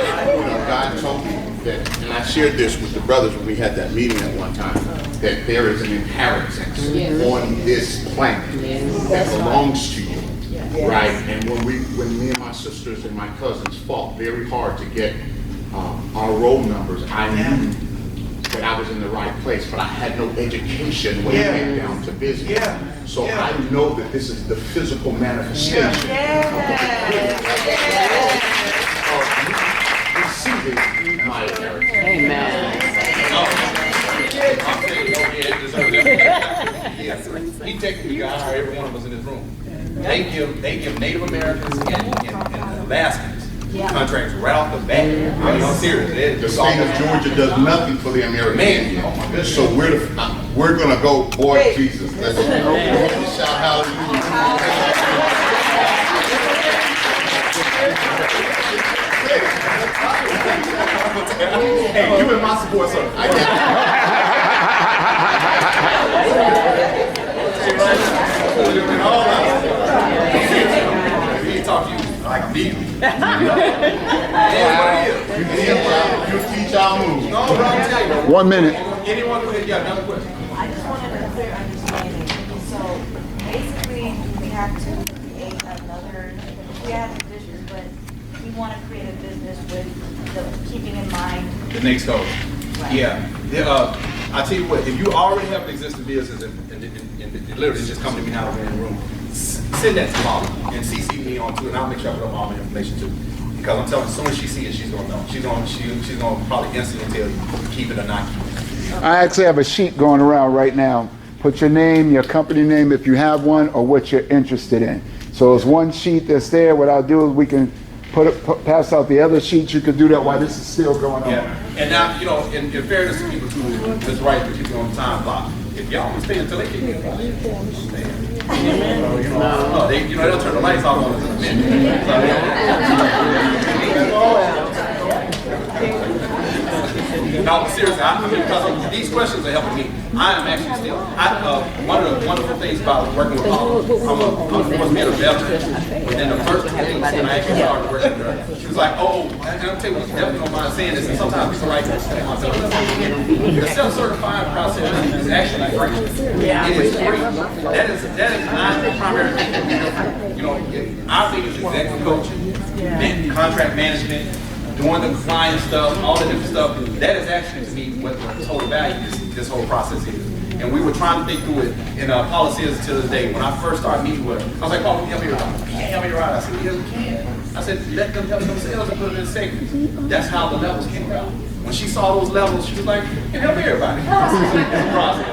God told me that, and I shared this with the brothers when we had that meeting at one time, that there is an inheritance on this planet that belongs to you, right? And when me and my sisters and my cousins fought very hard to get our roll numbers, I knew that I was in the right place, but I had no education when it came down to business. So I know that this is the physical manifestation of receiving my inheritance. Amen. He technically got hired every one of us in this room. They give Native Americans and Alaskans contracts right off the bat. I mean, I'm serious. The state of Georgia does nothing for the American Indian. Man, oh my goodness. So We're gonna go, boy, Jesus. Let's shout hallelujah. Hey, you in my support, sir. He ain't talk to you like me. You teach our moves. No, bro, I'm telling you. 1 minute. Anyone who had another question? I just wanted a clear understanding. So basically, we have to create another, we have positions, but we want to create a business with keeping in mind. The next code. Yeah. I tell you what, if you already have an existing business and literally just come to me now in the room, send that to Molly and CC me on too, and I'll make sure I put up all my information too. Because I'm telling you, as soon as she sees it, she's gonna know. She's gonna probably instantly tell you keep it or not keep it. I actually have a sheet going around right now. Put your name, your company name if you have one, or what you're interested in. So there's one sheet that's there. What I'll do is we can pass out the other sheets. You can do that while this is still going on. Yeah. And now, you know, in fairness to people too, that's right to keep on the time clock. If y'all want to stay until they get here, they'll turn the lights off on us in a minute. No, seriously, because these questions are helping me. I am actually still, one of the wonderful things about working with Paula, I'm supposed to be a veteran. Within the first 2 weeks when I actually started working with her, she was like, oh, and I'll tell you what, you definitely don't mind saying this, and sometimes people like this. The self-certifying process is actually free. It is free. That is not the primary thing that we do. You know, our thing is executive coaching, contract management, doing the client stuff, all the different stuff. That is actually, to me, what the total value is, this whole process is. And we were trying to think through it in policies until the day. When I first started meeting with her, I was like, Paul, can you help me ride? You can't help me ride. I said, yes, we can. I said, let them help themselves and put it in segments. That's how the levels came about. When she saw those levels, she was like, you can help everybody. It's a process.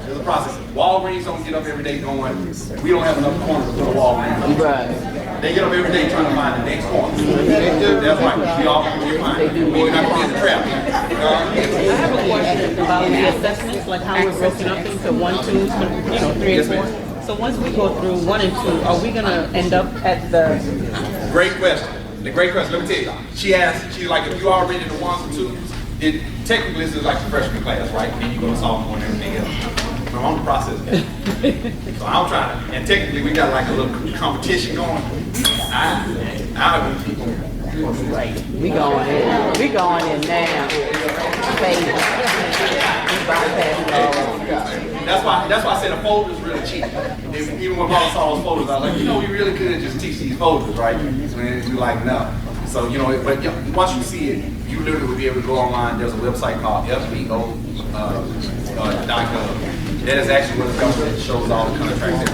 It's a process. Walgreens don't get up every day going, we don't have enough corners to put a Walgreens. Right. They get up every day trying to find the next corner. That's right. We all can get mine. We're not going to get the trap. I have a question about the assessments, like how we're broken up into 1, 2, 3, and 4. So once we go through 1 and 2, are we gonna end up at the? Great question. The great question. Let me tell you. She asked. She's like, if you already in the 1s and 2s, it technically this is like the freshman class, right? And you go to sophomore and everything else. I'm on the process. So I'm trying to, and technically we got like a little competition going. Right. We going in now. That's why I said a folder is really cheap. Even when Paul saw those folders, I was like, you know, we really could just teach these folders, right? And we're like, no. So, you know, but once you see it, you literally will be able to go online. There's a website called FBO.gov. That is actually where the government shows all the contracts.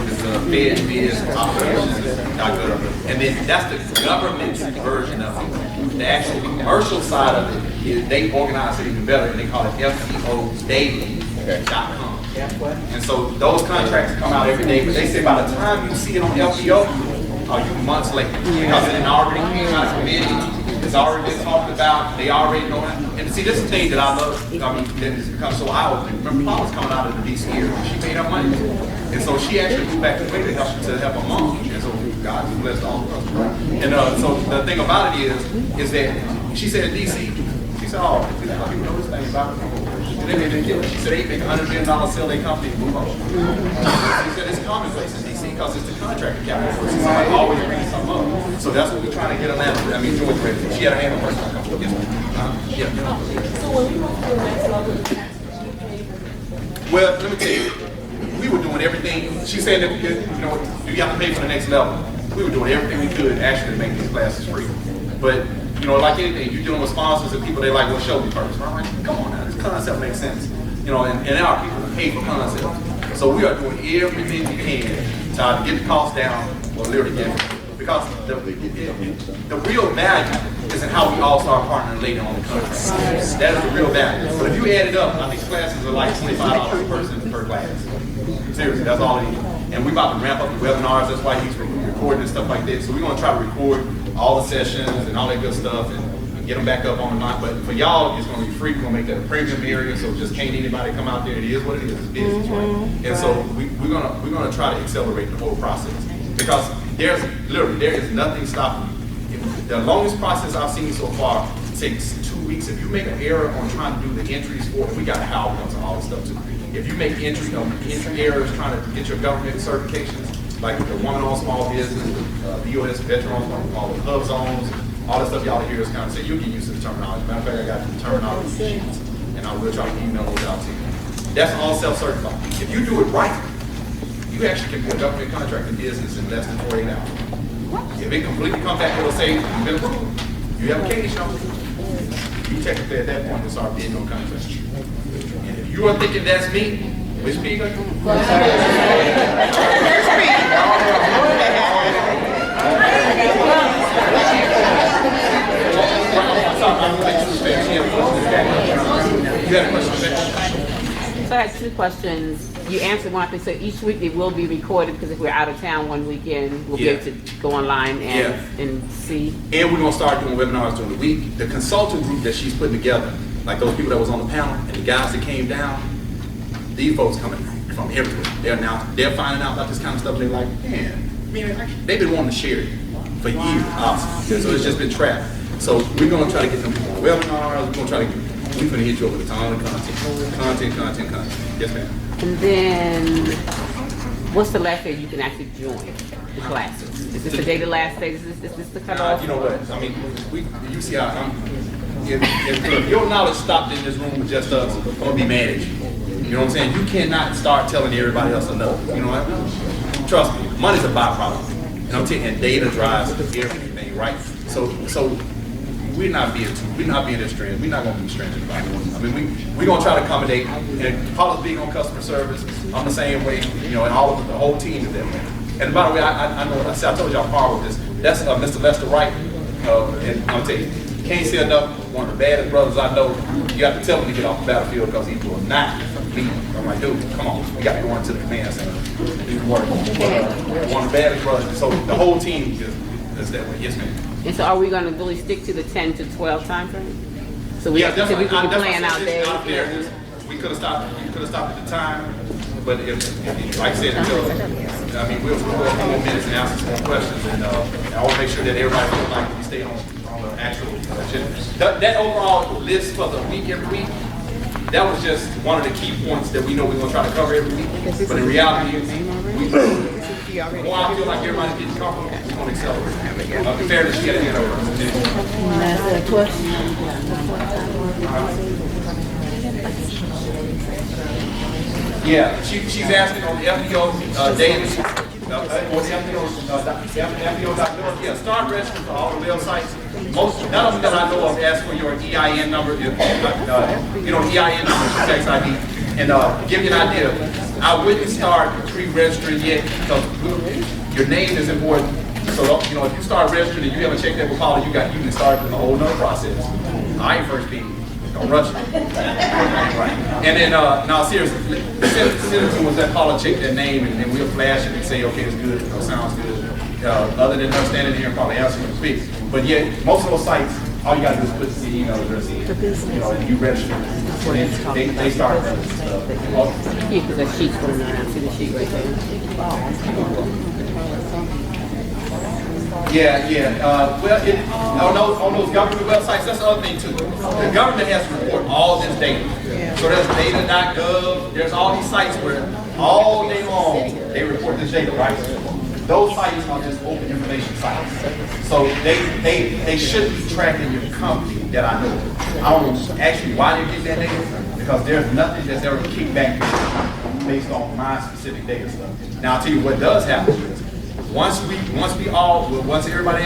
It's FedBiz.operations.gov. And then that's the government's version of it. The actual commercial side of it is they organize it even better, and they call it FBOdaily.com. And so those contracts come out every day, but they say by the time you see it on FBO, you months late because it already came out of committee. It's already been talked about. They already know it. And see, this is the thing that I love. I mean, that has become so eye-opening. Remember, Paul was coming out of the DC area. She made her money. And so she actually moved back to the way to help her mom. And so God has blessed all of us. And so the thing about it is that she said in DC, she said, oh, people know this thing about it. She said they make $100 million, sell their company, and move on. She said it's commonplace in DC because it's the contractor capital. So somebody always brings something up. So that's what we're trying to get Atlanta. I mean, George ready. She had a hand on person. Yes, yeah. So when we went to the next level, well, let me tell you, we were doing everything. She said that, you know, you have to pay for the next level. We were doing everything we could actually to make these classes free. But, you know, like anything, you're dealing with sponsors and people, they like, well, show me first. I'm like, come on now, this concept makes sense. You know, and there are people who pay for concepts. So we are doing everything we can to get the cost down or literally get it. Because the real value is in how we all start partnering later on the contract. That is the real value. But if you add it up, I think classes are like $25 per person per class. Seriously, that's all it is. And we're about to ramp up the webinars. That's why he's recording and stuff like that. So we're going to try to record all the sessions and all that good stuff and get them back up on the line. But for y'all, it's gonna be free. We're gonna make that a premium area, so just can't anybody come out there. It is what it is. It's business, right? And so we're gonna try to accelerate the whole process because there is nothing stopping you. The longest process I've seen so far takes 2 weeks. If you make an error on trying to do the entries for it, we got how comes all this stuff too. If you make entry errors trying to get your government certifications, like the woman on small business, BOS veterans, all the hub zones, all the stuff y'all hear is kind of say, you'll get used to the terminology. Matter of fact, I got the terminology sheets, and I will try to email those out to you. That's all self-certified. If you do it right, you actually can be a government contracting business in less than 48 hours. If it completely comes back, it'll say, you've been approved. You have a case, y'all. You technically at that point will start bidding on contracts. And if you are thinking that's me, which speaker? You had a question? So I had 2 questions. You answered one, I think, so each week it will be recorded because if we're out of town one weekend, we'll be able to go online and see. And we're gonna start doing webinars during the week. The consultant group that she's putting together, like those people that was on the panel and the guys that came down, these folks coming from everywhere. They're finding out about this kind of stuff. They're like, man, they've been wanting to share it for years. Awesome. So it's just been trapped. So we're gonna try to get them people on webinars. We're gonna try to we're gonna hit you up with a ton of content. Yes, ma'am. And then, what's the last day you can actually join the classes? Is this the day the last day? Is this the cutoff? You know what? I mean, you see how if your knowledge stopped in this room with just us, I'm gonna be mad at you. You know what I'm saying? You cannot start telling everybody else enough. You know what? Trust me, money's a byproduct. And I'm telling you, and data drives everything, right? So we're not being stringent. We're not going to be stringent about it. I mean, we're going to try to accommodate. And Paula's big on customer service. I'm the same way, you know, and all of the whole team is that way. And by the way, I know, I told y'all part with this. That's Mr. Lester Wright. And I'm telling you, can't say enough. One of the baddest brothers I know. You have to tell him to get off the battlefield because he will not leave. I'm like, dude, come on. We got to go into the command center. Do work. One of the baddest brothers. So the whole team is that way. Yes, ma'am. And so are we going to really stick to the 10 to 12 time frame? So we can plan out there. We could have stopped. We could have stopped at the time, but if like I said, I mean, we'll go a few more minutes and answer some more questions, and I want to make sure that everybody feels like we stay on the actual agenda. That overall list for the week every week, that was just one of the key points that we know we're going to try to cover every week. But in reality, the more I feel like everybody's getting comfortable, we're going to accelerate. In fairness, you got to get over. Yeah, she's asking on the FBO data, or the FBO.gov. Yeah, start registering for all the websites. None of them that I know of ask for your EIN number, you know, EIN number for tax ID. And give you an idea, I wouldn't start pre-registering yet because your name is important. So, you know, if you start registering and you haven't checked that with Paula, you can start in a whole nother process. I ain't first being. Don't rush it. And then, now seriously, send it to us that Paula check their name and then we'll flash it and say, okay, it's good, it sounds good. Other than her standing here and probably answering the quick. But yet, most of those sites, all you gotta do is put the email address in, you know, and you register. And they start. Yeah, because that sheet's going around. See the sheet right there. Well, on those government websites, that's the other thing too. The government has to report all this data. So there's data.gov, there's all these sites where all day long they report this data, right? Those sites are just open information sites. So they should be tracking your company that I know. I don't know actually why they get that data, because there's nothing that's ever kicked back based on my specific data stuff. Now I'll tell you what does happen is, once everybody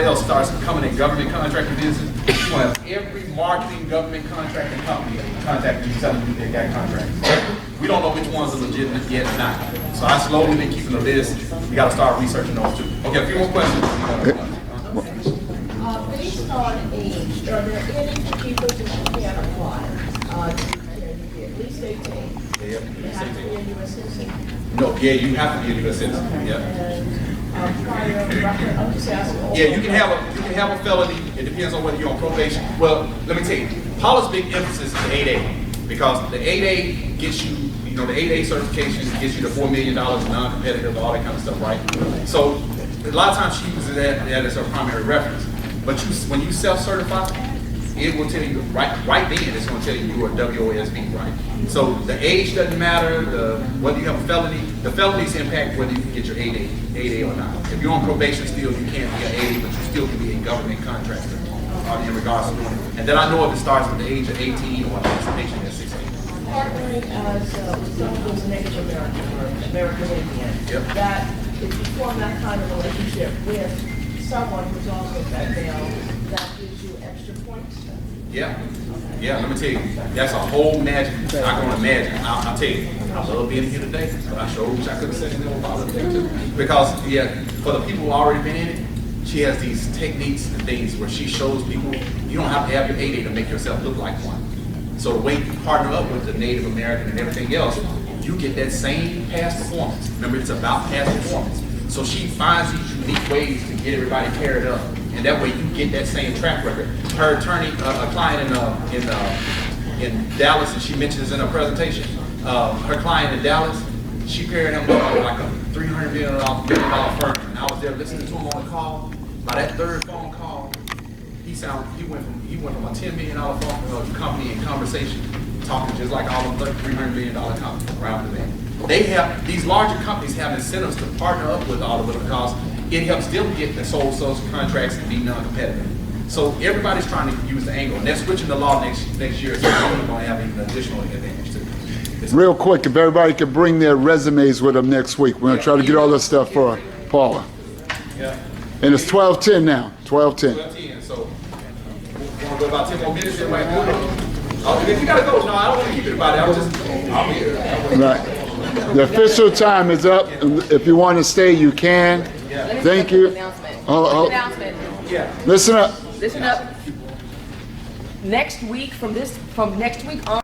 else starts becoming a government contracting business, you want to have every marketing government contracting company contacting you telling you they got contracts. We don't know which ones are legitimate yet or not. So I slowly been keeping a list. We got to start researching those too. Okay, a few more questions. Based on age, are there any people who can apply? At least 18. Yep. You have to be a U.S. citizen. No, yeah, you have to be a U.S. citizen. Yeah. prior record? I'm just asking. Yeah, you can have a felony. It depends on whether you're on probation. Well, let me tell you, Paula's big emphasis is the 8A because the 8A gets you, the 8A certification gets you the $4 million non-competitive, all that kind of stuff, right? So a lot of times she uses that as her primary reference. But when you self-certify, it will tell you right then. It's going to tell you you're a WOSB, right? So the age doesn't matter. Whether you have a felony, the felonies impact whether you can get your 8A or not. If you're on probation still, you can't be an 8A, but you still can be a government contractor in regards to doing it. And then I know if it starts with the age of 18 or participation at 16. Partnering as some of those Native American or American Indian, Yep. that if you form that kind of relationship with someone who's also female, that gives you extra points. Yeah, let me tell you, that's a whole magic. I can imagine. I'll tell you, I love being here today, but I sure wish I could have said it about the thing too. Because, for the people who already been in it, she has these techniques and things where she shows people you don't have to have your 8A to make yourself look like one. So the way you partner up with the Native American and everything else, you get that same past performance. Remember, it's about past performance. So she finds these unique ways to get everybody paired up. And that way you get that same track record. Her attorney, a client in Dallas, and she mentions in her presentation, her client in Dallas, she paired him up with like a $300 million firm. And I was there listening to him on the call. By that third phone call, he went from a $10 million phone company in conversation, talking just like all of the $300 million companies around the man. These larger companies have incentives to partner up with all of them because it helps them get the sole source contracts and be non-competitive. So everybody's trying to use the angle, and they're switching the law next year, so they're going to have an additional advantage too. Real quick, if everybody could bring their resumes with them next week, we're gonna try to get all this stuff for Paula. Yeah. And it's 12:10 now, 12:10. 12:10, so we're going to go about 10 more minutes anyway. If you got to go, no, I don't want to keep it about it. I'll be here. Right. The official time is up. If you want to stay, you can. Thank you. Announcement. Yeah. Listen up. Listen up. Next week, from next week on.